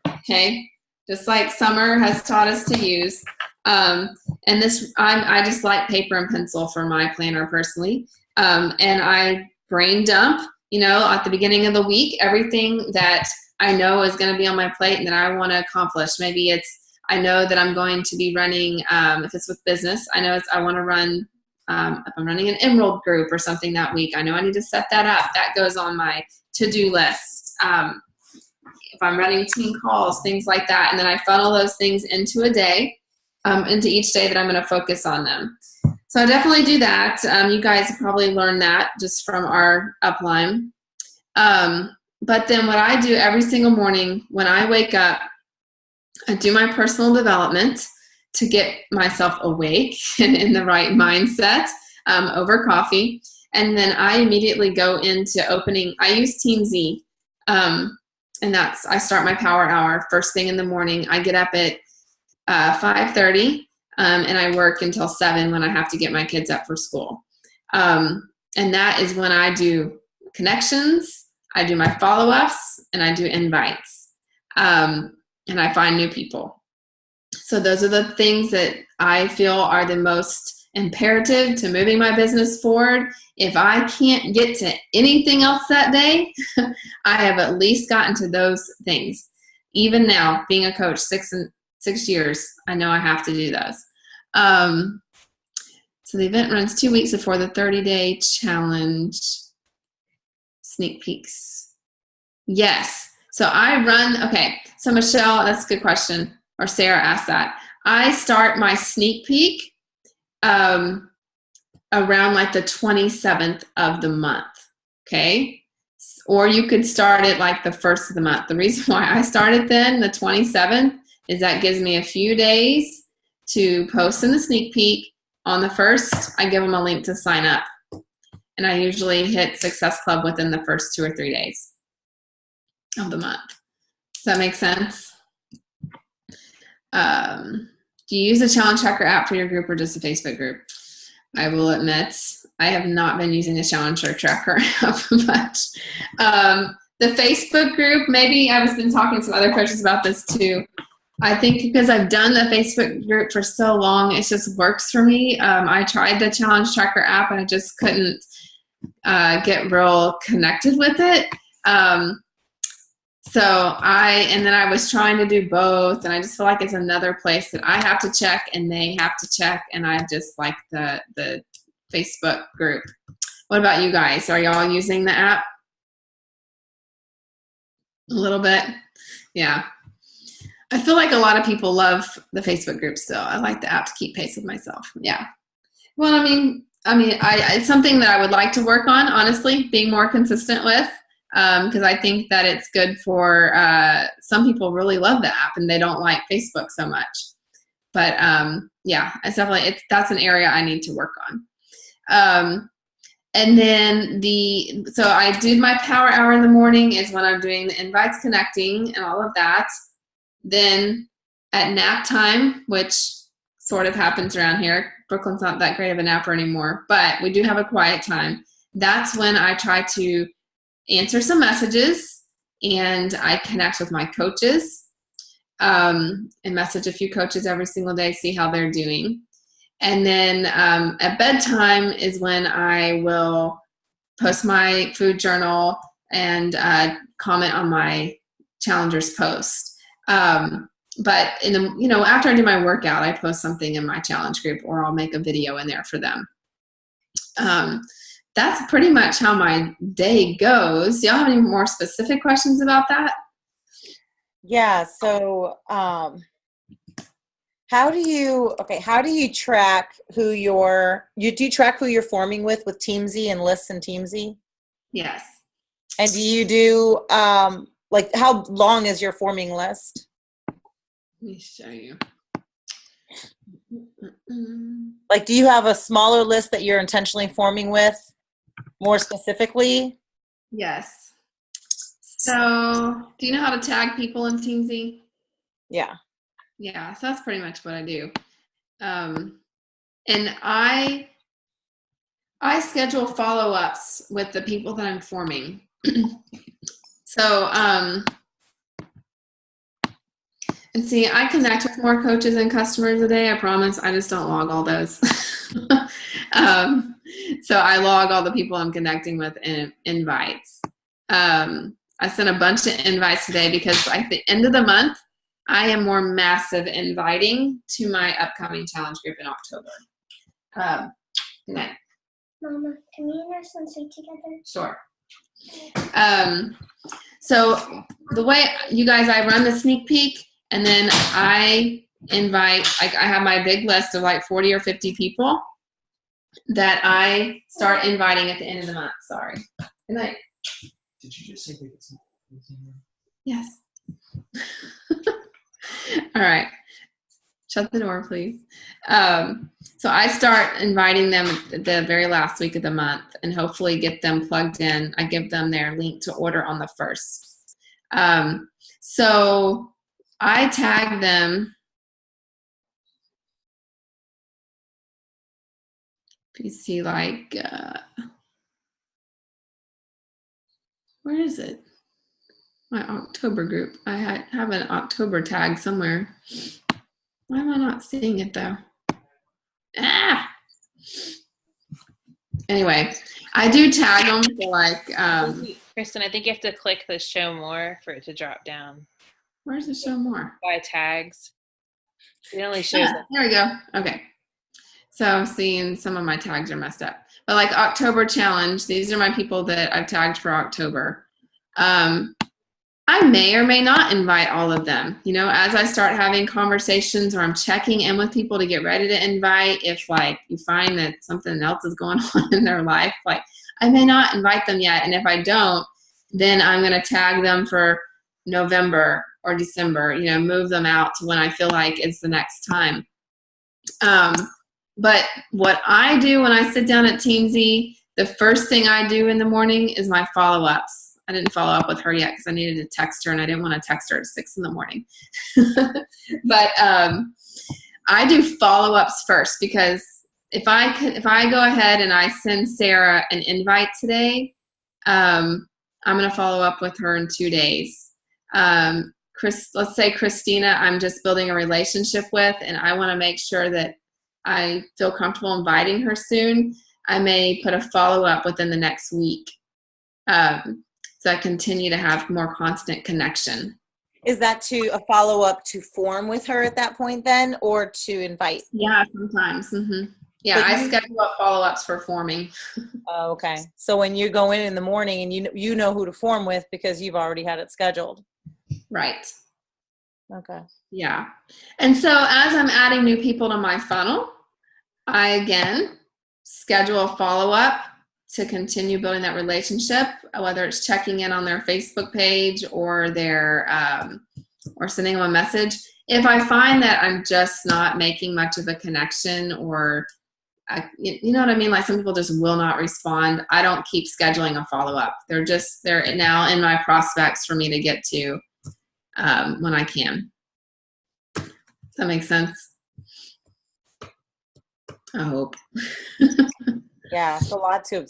okay? Just like Summer has taught us to use. And this, I just like paper and pencil for my planner personally. And I brain dump, you know, at the beginning of the week, everything that I know is going to be on my plate and that I want to accomplish. Maybe it's, I know that I'm going to be running, if it's with business, I know I want to run, if I'm running an Emerald group or something that week, I know I need to set that up. That goes on my to-do list. If I'm running team calls, things like that. And then I funnel those things into a day, into each day that I'm going to focus on them. So I definitely do that. You guys probably learned that just from our upline. But then what I do every single morning when I wake up, I do my personal development to get myself awake and in the right mindset over coffee. And then I immediately go into opening. I use Team Z. And I start my power hour first thing in the morning. I get up at 5:30 and I work until 7 when I have to get my kids up for school. And that is when I do connections, I do my follow-ups, and I do invites. And I find new people. So those are the things that I feel are the most imperative to moving my business forward. If I can't get to anything else that day, I have at least gotten to those things. Even now, being a coach, 6 years, I know I have to do those. So the event runs 2 weeks before the 30-day challenge. Sneak peeks. Yes. So I run, okay. So Michelle, that's a good question. Or Sarah asked that. I start my sneak peek around like the 27th of the month. Okay. Or you could start it like the first of the month. The reason why I started then, the 27th, is that gives me a few days to post in the sneak peek. On the first, I give them a link to sign up. And I usually hit Success Club within the first 2 or 3 days of the month. Does that make sense? Do you use a challenge tracker app for your group or just a Facebook group? I will admit, I have not been using a challenge tracker app much. The Facebook group, maybe I've been talking to some other coaches about this too. I think because I've done the Facebook group for so long, it just works for me. I tried the Challenge Tracker app and I just couldn't get real connected with it. And then I was trying to do both, and I just feel like it's another place that I have to check and they have to check, and I just like the Facebook group. What about you guys? Are y'all using the app? A little bit? Yeah. I feel like a lot of people love the Facebook group still. I like the app to keep pace with myself. Yeah. Well, I mean, it's something that I would like to work on, honestly, being more consistent with, because I think that it's good for some people really love the app and they don't like Facebook so much. But yeah, it's definitely that's an area I need to work on. And then so I do my power hour in the morning is when I'm doing the invites, connecting, and all of that. Then at nap time, which sort of happens around here, Brooklyn's not that great of a napper anymore, but we do have a quiet time. That's when I try to answer some messages and I connect with my coaches and message a few coaches every single day, see how they're doing. And then at bedtime is when I will post my food journal and comment on my challengers post. But after I do my workout, I post something in my challenge group, or I'll make a video in there for them. That's pretty much how my day goes. Do y'all have any more specific questions about that? Yeah. So, how do you track who you track who you're forming with Teamsy and Lists and Teamsy? Yes. And do you do, how long is your forming list? Let me show you. Like, do you have a smaller list that you're intentionally forming with more specifically? Yes. So, do you know how to tag people in Teamsy? Yeah. Yeah, so that's pretty much what I do. And I schedule follow-ups with the people that I'm forming. So, and see, I connect with more coaches and customers a day, I promise. I just don't log all those. So I log all the people I'm connecting with in invites. I sent a bunch of invites today because at the end of the month, I am more massive inviting to my upcoming challenge group in October. Good night. Mama, can we and our son sleep together? Sure. So the way you guys, I run the sneak peek, and then I invite, I have my big list of like 40 or 50 people that I start inviting at the end of the month. Sorry. Good night. Did you just say we could see? Yes. All right. Shut the door, please. So I start inviting them the very last week of the month and hopefully get them plugged in. I give them their link to order on the 1st. So I tag them. If you see, like, where is it? My October group. I have an October tag somewhere. Why am I not seeing it though? Anyway, I do tag them for like. Kristin, I think you have to click the show more for it to drop down. Where's the show more? By tags. It only shows. There we go. Okay. So I'm seeing some of my tags are messed up. But like October challenge, these are my people that I've tagged for October. I may or may not invite all of them. You know, as I start having conversations or I'm checking in with people to get ready to invite, if like you find that something else is going on in their life, like I may not invite them yet. And if I don't, then I'm going to tag them for November or December, you know, move them out to when I feel like it's the next time. But what I do when I sit down at Teamsy, the first thing I do in the morning is my follow-ups. I didn't follow up with her yet because I needed to text her and I didn't want to text her at 6 a.m. But I do follow-ups first because if I go ahead and I send Sarah an invite today, I'm going to follow up with her in 2 days. let's say Christina, I'm just building a relationship with, and I want to make sure that I feel comfortable inviting her soon, I may put a follow-up within the next week. So I continue to have more constant connection. Is that to a follow-up to form with her at that point then, or to invite? Yeah, sometimes. Yeah, I schedule up follow-ups for forming. Oh, okay. So when you go in the morning and you know who to form with because you've already had it scheduled. Right. Okay. Yeah. And so as I'm adding new people to my funnel, I again schedule a follow-up to continue building that relationship, whether it's checking in on their Facebook page or their or sending them a message. If I find that I'm just not making much of a connection, or you know what I mean, like some people just will not respond, I don't keep scheduling a follow-up. They're now in my prospects for me to get to when I can. Does that make sense? I hope. Yeah, it's a lot to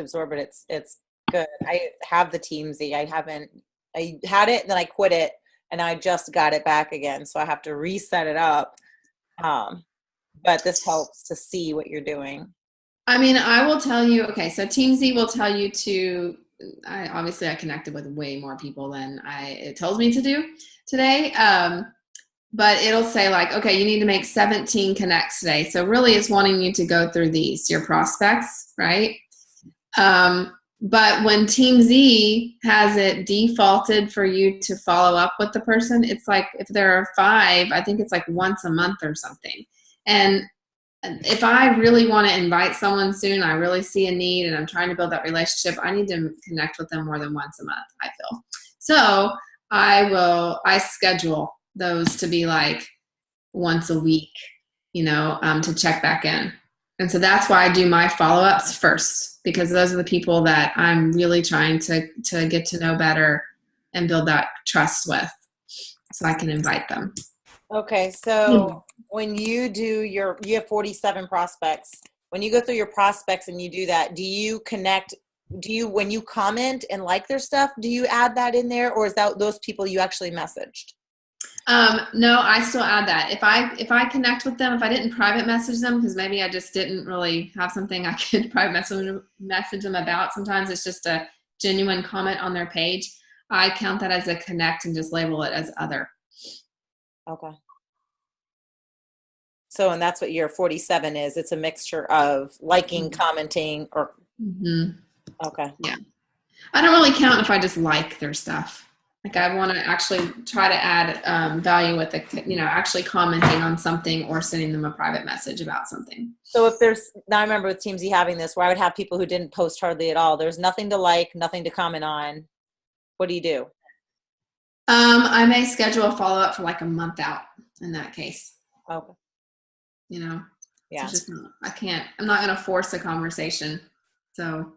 absorb, but it's good. I have the TeamZ. I had it and then I quit it and I just got it back again. So I have to reset it up. But this helps to see what you're doing. I mean, I will tell you, okay, so TeamZ will tell you I connected with way more people than it tells me to do today. But it'll say like, okay, you need to make 17 connects today. So really it's wanting you to go through your prospects, right? But when TeamZ has it defaulted for you to follow up with the person, it's like if there are 5, I think it's like once a month or something. And if I really want to invite someone soon, I really see a need and I'm trying to build that relationship, I need to connect with them more than once a month, I feel. So I schedule those to be like once a week, to check back in. And so that's why I do my follow-ups first, because those are the people that I'm really trying to get to know better and build that trust with so I can invite them. Okay. So when you have 47 prospects, when you go through your prospects and you do that, when you comment and like their stuff, do you add that in there, or is that those people you actually messaged? No, I still add that. If I connect with them, if I didn't private message them, because maybe I just didn't really have something I could private message them about. Sometimes it's just a genuine comment on their page. I count that as a connect and just label it as other. Okay. So, and that's what your 47 is. It's a mixture of liking, commenting, or. Okay. Yeah. I don't really count if I just like their stuff. Like I want to actually try to add value with actually commenting on something or sending them a private message about something. So now I remember with TeamZ having this where I would have people who didn't post hardly at all. There's nothing to like, nothing to comment on. What do you do? I may schedule a follow-up for like a month out in that case. Okay. Yeah. So I'm not going to force a conversation. So.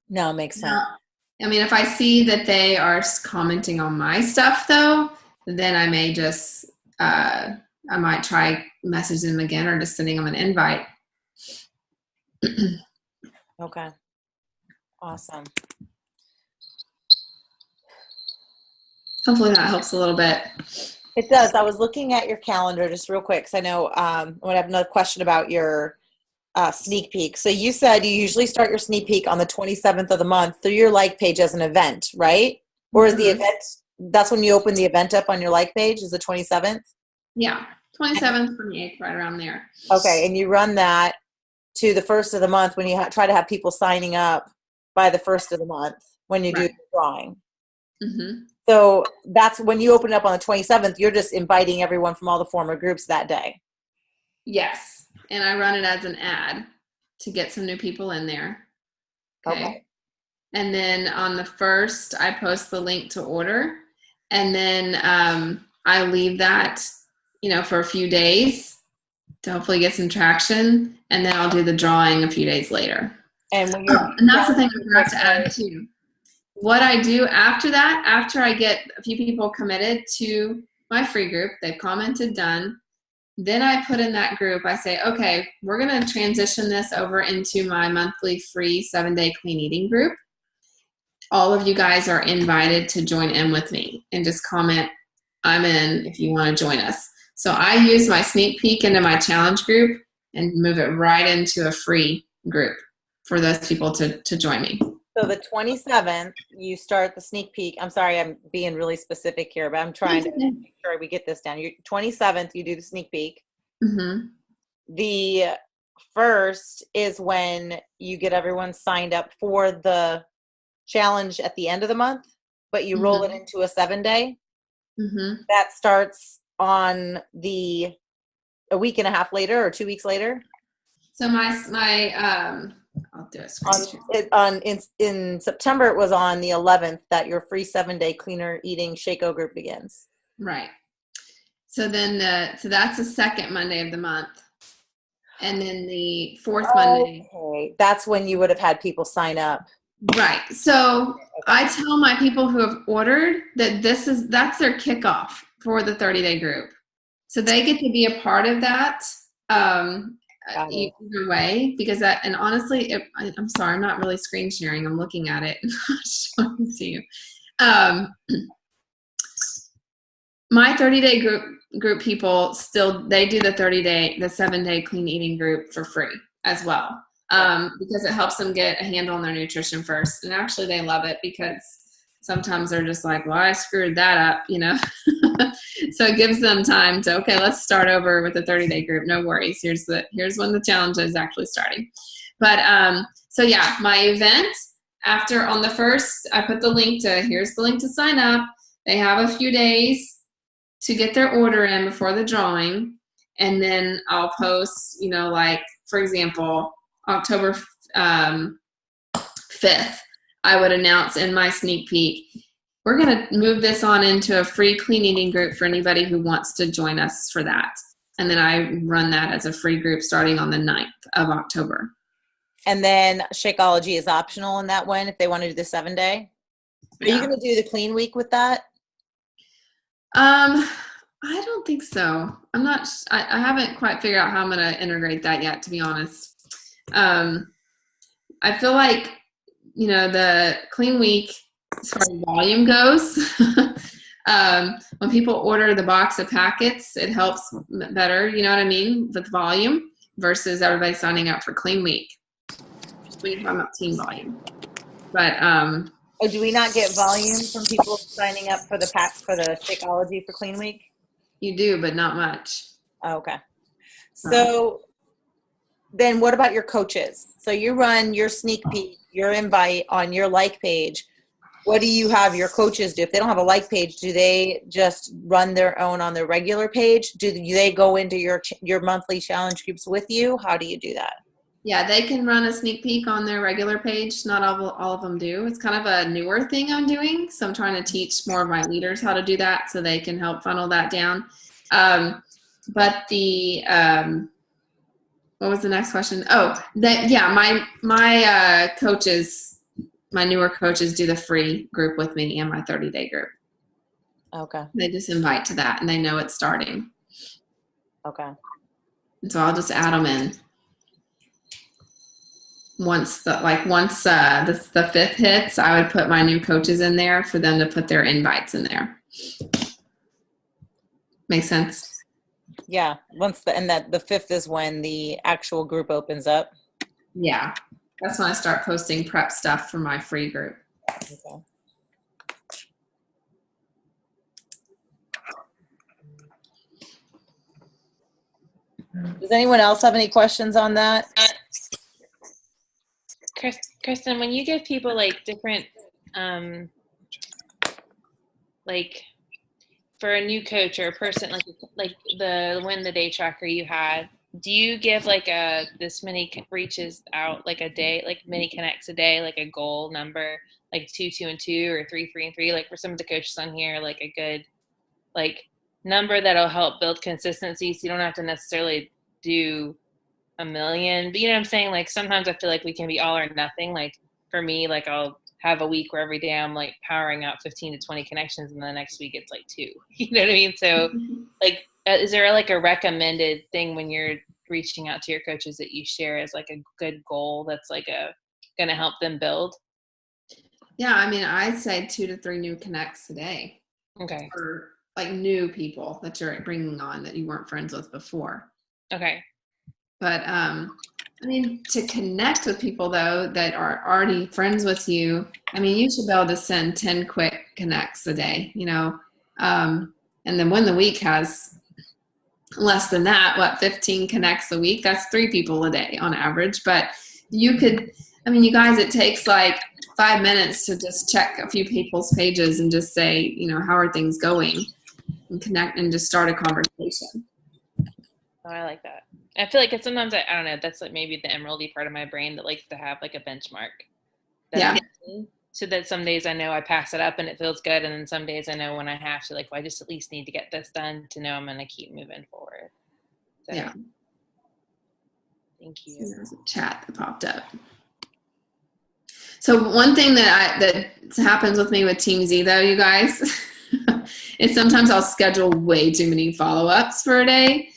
No, it makes sense. I mean, if I see that they are commenting on my stuff though, then I may just, I might try messaging them again or just sending them an invite. Okay. Awesome. Hopefully that helps a little bit. It does. I was looking at your calendar just real quick, because I know I would have another question about your sneak peek. So you said you usually start your sneak peek on the 27th of the month through your like page as an event, right? Or is the event, that's when you open the event up on your like page, is the 27th? Yeah, 27th, 28th, right around there. Okay, and you run that to the first of the month when you try to have people signing up by the first of the month when you do the drawing. Mm-hmm. So that's when you open it up on the 27th, you're just inviting everyone from all the former groups that day. Yes. And I run it as an ad to get some new people in there. Okay. And then on the 1st, I post the link to order. And then I leave that, for a few days to hopefully get some traction. And then I'll do the drawing a few days later. And that's the thing I forgot to add too. What I do after that, after I get a few people committed to my free group, they've commented done, then I put in that group, I say, okay, we're going to transition this over into my monthly free 7-day clean eating group. All of you guys are invited to join in with me and just comment I'm in if you want to join us. So I use my sneak peek into my challenge group and move it right into a free group for those people to join me. So the 27th, you start the sneak peek. I'm sorry, I'm being really specific here, but I'm trying to make sure we get this down. 27th, you do the sneak peek. Mm-hmm. The first is when you get everyone signed up for the challenge at the end of the month, but you roll it into a 7-day. Mm-hmm. That starts on a week and a half later or 2 weeks later. So I'll do a screen share. In September, it was on the 11th that your free 7-day cleaner eating Shako group begins. Right. So then so that's the second Monday of the month. And then the fourth Monday. Okay. That's when you would have had people sign up. Right. So I tell my people who have ordered that that's their kickoff for the 30-day group. So they get to be a part of that either way, because and honestly, I'm sorry, I'm not really screen sharing. I'm looking at it and showing it to you. My 30-day group people they do the 7-day clean eating group for free as well. Because it helps them get a handle on their nutrition first. And actually they love it because sometimes they're just like, well, I screwed that up, So it gives them time to, okay, let's start over with the 30-day group. No worries. Here's when the challenge is actually starting. But so yeah, my event after on the first, I put here's the link to sign up. They have a few days to get their order in before the drawing. And then I'll post, like, for example, October 5th, I would announce in my sneak peek, we're going to move this on into a free clean eating group for anybody who wants to join us for that. And then I run that as a free group starting on the 9th of October. And then Shakeology is optional in that one if they want to do the 7-day. Are you going to do the clean week with that? I don't think so. I haven't quite figured out how I'm going to integrate that yet, to be honest. I feel like, the clean week, as far as volume goes, when people order the box of packets, it helps better, you know what I mean, with volume versus everybody signing up for clean week. When you're talking about team volume. But, do we not get volume from people signing up for the Shakeology for clean week? You do, but not much. Oh, okay. So then what about your coaches? So you run your sneak peek, your invite on your like page. What do you have your coaches do? If they don't have a like page, do they just run their own on their regular page? Do they go into your monthly challenge groups with you? How do you do that? Yeah, they can run a sneak peek on their regular page. Not all of them do. It's kind of a newer thing I'm doing. So I'm trying to teach more of my leaders how to do that so they can help funnel that down. But what was the next question? Oh, my coaches, my newer coaches do the free group with me and my 30-day group. Okay. They just invite to that and they know it's starting. Okay. And so I'll just add them in. Once the 5th hits, I would put my new coaches in there for them to put their invites in there. Make sense? Yeah. The 5th is when the actual group opens up. Yeah. That's when I start posting prep stuff for my free group. Okay. Does anyone else have any questions on that? Kristin, when you give people like different, like for a new coach or a person like the Win the Day tracker you had, do you give like this many reaches out like a day, like many connects a day, like a goal number, like 2, 2, and 2, or 3, 3, and 3, like for some of the coaches on here, like a good like number that'll help build consistency, so you don't have to necessarily do a million, but you know what I'm saying? Like sometimes I feel like we can be all or nothing. Like for me, like I'll have a week where every day I'm like powering out 15 to 20 connections, and the next week it's like 2. You know what I mean? So like, is there like a recommended thing when you're reaching out to your coaches that you share as like a good goal that's like gonna help them build? Yeah, I mean, I'd say 2 to 3 new connects a day. Okay. For like new people that you're bringing on that you weren't friends with before. Okay. But I mean, to connect with people though that are already friends with you, I mean, you should be able to send 10 quick connects a day, you know. And then when the week has less than that, 15 connects a week, that's 3 people a day on average. But you could, I mean, you guys, it takes like 5 minutes to just check a few people's pages and just say, you know, how are things going, and connect and just start a conversation. Oh, I like that. I feel like it's sometimes I don't know, that's like maybe the emeraldy part of my brain that likes to have like a benchmark. Yeah. So that some days I know I pass it up and it feels good, and then some days I know when I have to, like, well, I just at least need to get this done to know I'm going to keep moving forward. So, Yeah. Thank you. There's a chat that popped up. So one thing that happens with me with Team Z though, you guys, is sometimes I'll schedule way too many follow-ups for a day,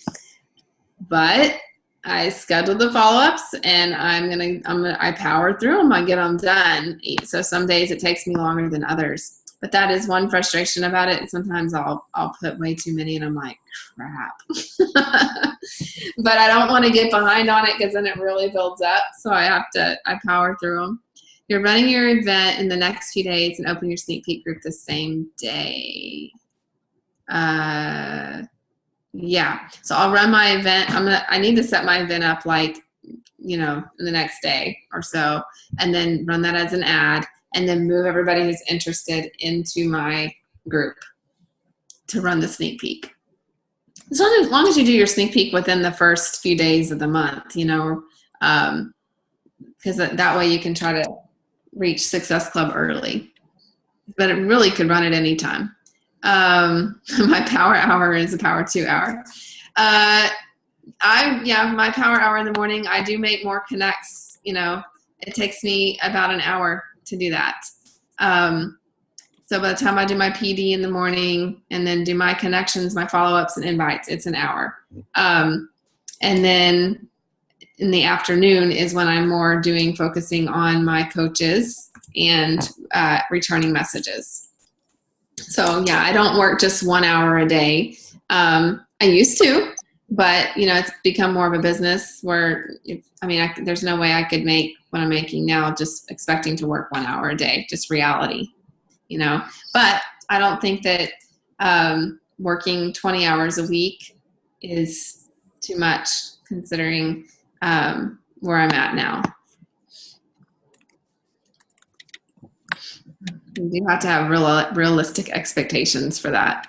but I scheduled the follow-ups and I power through them. I get them done. So some days it takes me longer than others, but that is one frustration about it. Sometimes I'll put way too many and I'm like, crap. But I don't want to get behind on it because then it really builds up. So I power through them. You're running your event in the next few days and open your sneak peek group the same day. Yeah. So I'll run my event. I need to set my event up like, you know, the next day or so, and then run that as an ad, and then move everybody who's interested into my group to run the sneak peek. As long as you do your sneak peek within the first few days of the month, you know, because that way you can try to reach Success Club early, but it really could run at any time. My power hour is a power 2 hour. My power hour in the morning, I do make more connects, you know, it takes me about an hour to do that. So by the time I do my PD in the morning and then do my connections, my follow-ups and invites, it's an hour. And then in the afternoon is when I'm more focusing on my coaches and returning messages. So yeah, I don't work just 1 hour a day. I used to, but you know, it's become more of a business where, there's no way I could make what I'm making now just expecting to work 1 hour a day, just reality, you know. But I don't think that working 20 hours a week is too much considering where I'm at now. You do have to have realistic expectations for that.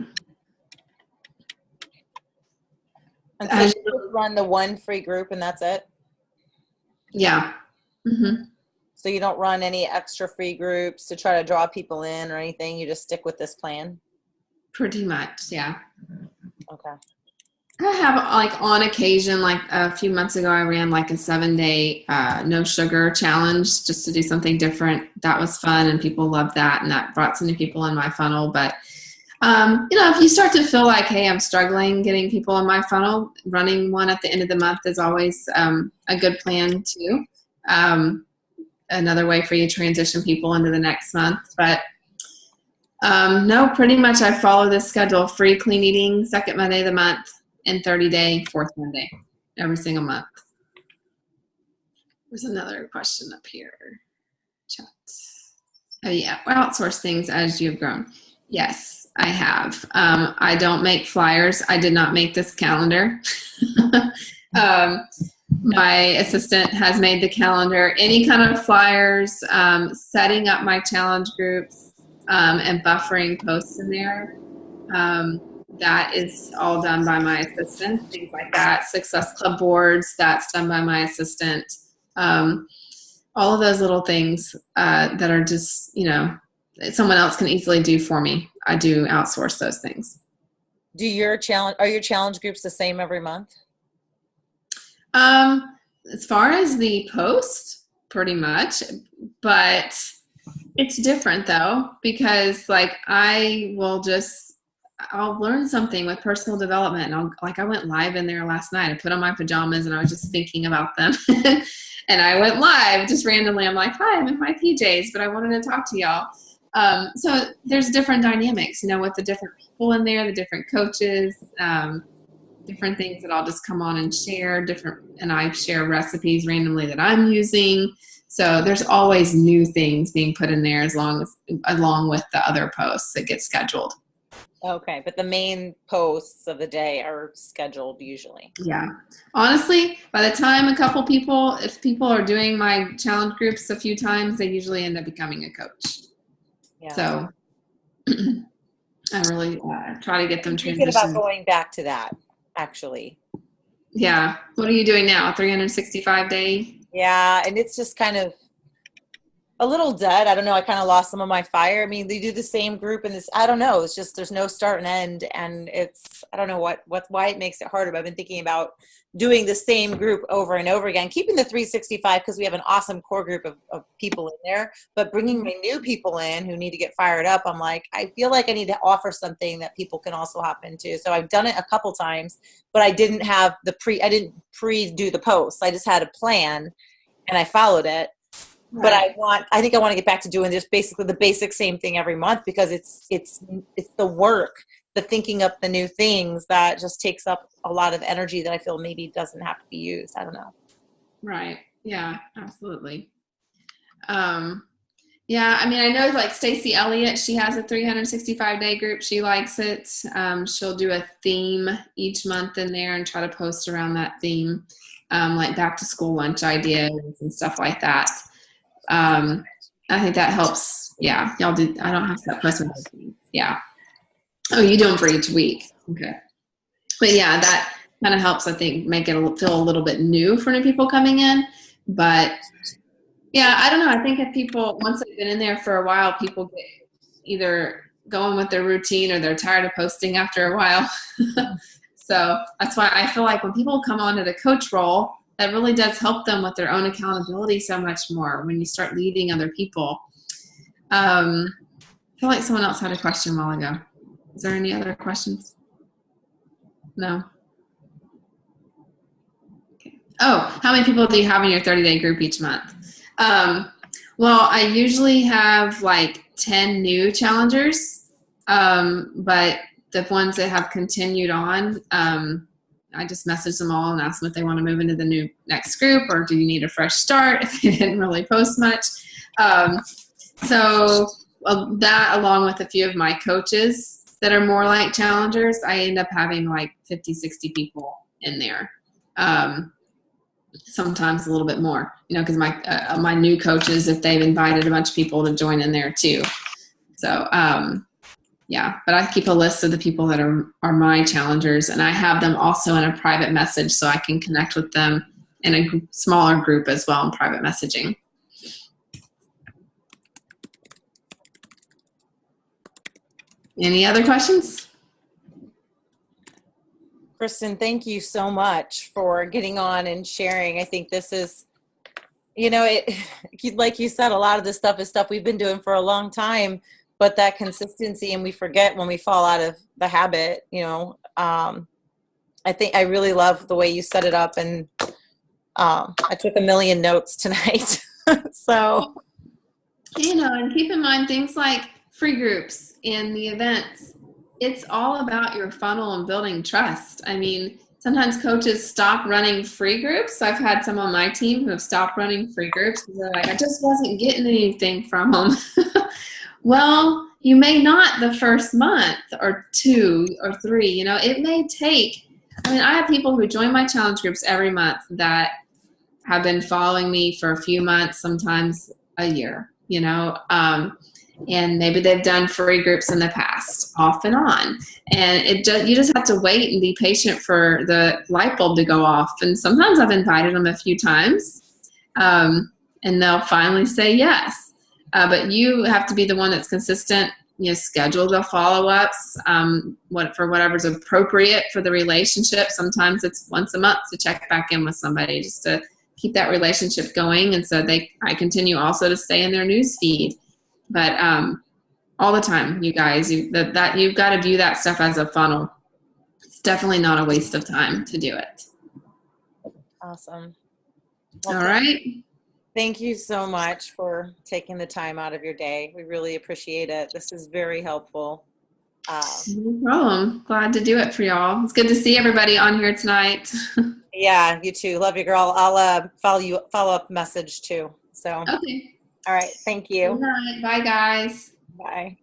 And so you just run the one free group and that's it? Yeah. Mm-hmm. So you don't run any extra free groups to try to draw people in or anything? You just stick with this plan? Pretty much, yeah. Okay. I have, like, on occasion, like a few months ago, I ran like a 7-day no sugar challenge just to do something different. That was fun and people loved that, and that brought some new people in my funnel. But, you know, if you start to feel like, hey, I'm struggling getting people in my funnel, running one at the end of the month is always a good plan too. Another way for you to transition people into the next month. But no, pretty much I follow this schedule: free clean eating, second Monday of the month, and 30-day, fourth Monday, every single month. There's another question up here. Chat. Oh yeah, outsource things as you've grown. Yes, I have. I don't make flyers. I did not make this calendar. My assistant has made the calendar. Any kind of flyers, setting up my challenge groups, and buffering posts in there. That is all done by my assistant, things like that. Success Club boards, that's done by my assistant. All of those little things that are just, you know, someone else can easily do for me. I do outsource those things. Are your challenge groups the same every month? As far as the post, pretty much, but it's different though, because like I'll learn something with personal development, and I went live in there last night. I put on my pajamas and I was just thinking about them and I went live just randomly. I'm like, hi, I'm in my PJs, but I wanted to talk to y'all. So there's different dynamics, with the different people in there, the different coaches, different things that I'll just come on and share and I share recipes randomly that I'm using. So there's always new things being put in there along with the other posts that get scheduled. Okay, but the main posts of the day are scheduled usually. Yeah. Honestly, by the time if people are doing my challenge groups a few times, they usually end up becoming a coach. Yeah. So I really try to get them thinking about transitioned. going back to that, actually. Yeah. What are you doing now? 365 day? Yeah, and it's just kind of a little dead. I don't know. I kind of lost some of my fire. I mean, they do the same group and this, I don't know. It's just, there's no start and end. And I don't know why it makes it harder. But I've been thinking about doing the same group over and over again, keeping the 365 because we have an awesome core group of people in there, but bringing my new people in who need to get fired up. I'm like, I feel like I need to offer something that people can also hop into. So I've done it a couple times, but I didn't have I didn't pre-do the posts. I just had a plan and I followed it. But I think I want to get back to doing just basically the basic same thing every month because it's the work, the thinking up the new things that just takes up a lot of energy that I feel maybe doesn't have to be used. I don't know. Right. Yeah, absolutely. Yeah, I mean, I know like Stacey Elliott, she has a 365 day group. She likes it. She'll do a theme each month in there and try to post around that theme, like back to school lunch ideas and stuff like that. I think that helps. Yeah, y'all do. I don't have to post them. Yeah. Oh, you do them for each week. Okay. But yeah, that kind of helps, I think, make it feel a little bit new for new people coming in. But yeah, I don't know. I think if people, once they've been in there for a while, people get either going with their routine or they're tired of posting after a while. So that's why I feel like when people come onto the coach role, that really does help them with their own accountability so much more when you start leading other people. I feel like someone else had a question a while ago. Is there any other questions? No? Okay. Oh, how many people do you have in your 30-day group each month? Well, I usually have like 10 new challengers, but the ones that have continued on, I just message them all and ask them if they want to move into the next group or do you need a fresh start if they didn't really post much. So that along with a few of my coaches that are more like challengers, I end up having like 50, 60 people in there. Sometimes a little bit more, because my new coaches, if they've invited a bunch of people to join in there too. So, yeah, but I keep a list of the people that are my challengers, and I have them also in a private message so I can connect with them in a smaller group as well in private messaging. Any other questions? Kristin, thank you so much for getting on and sharing. I think this is, like you said, a lot of this stuff is stuff we've been doing for a long time, but that consistency, and we forget when we fall out of the habit, I think I really love the way you set it up, and I took a million notes tonight. So, and keep in mind things like free groups and the events. It's all about your funnel and building trust. I mean, sometimes coaches stop running free groups. I've had some on my team who have stopped running free groups because they're like, I just wasn't getting anything from them. Well, you may not the first month or 2 or 3. It may take. I have people who join my challenge groups every month that have been following me for a few months, sometimes a year, and maybe they've done free groups in the past, off and on. And you just have to wait and be patient for the light bulb to go off. And sometimes I've invited them a few times, and they'll finally say yes. But you have to be the one that's consistent. Schedule the follow-ups for whatever's appropriate for the relationship. Sometimes it's once a month to check back in with somebody just to keep that relationship going. And so I continue also to stay in their news feed. But all the time, you guys, you've got to view that stuff as a funnel. It's definitely not a waste of time to do it. Awesome. All right. Thank you so much for taking the time out of your day. We really appreciate it. This is very helpful. No problem. Glad to do it for y'all. It's good to see everybody on here tonight. Yeah, you too. Love you, girl. I'll follow up message too. So, Okay. all right. Thank Good you. night. Bye, guys. Bye.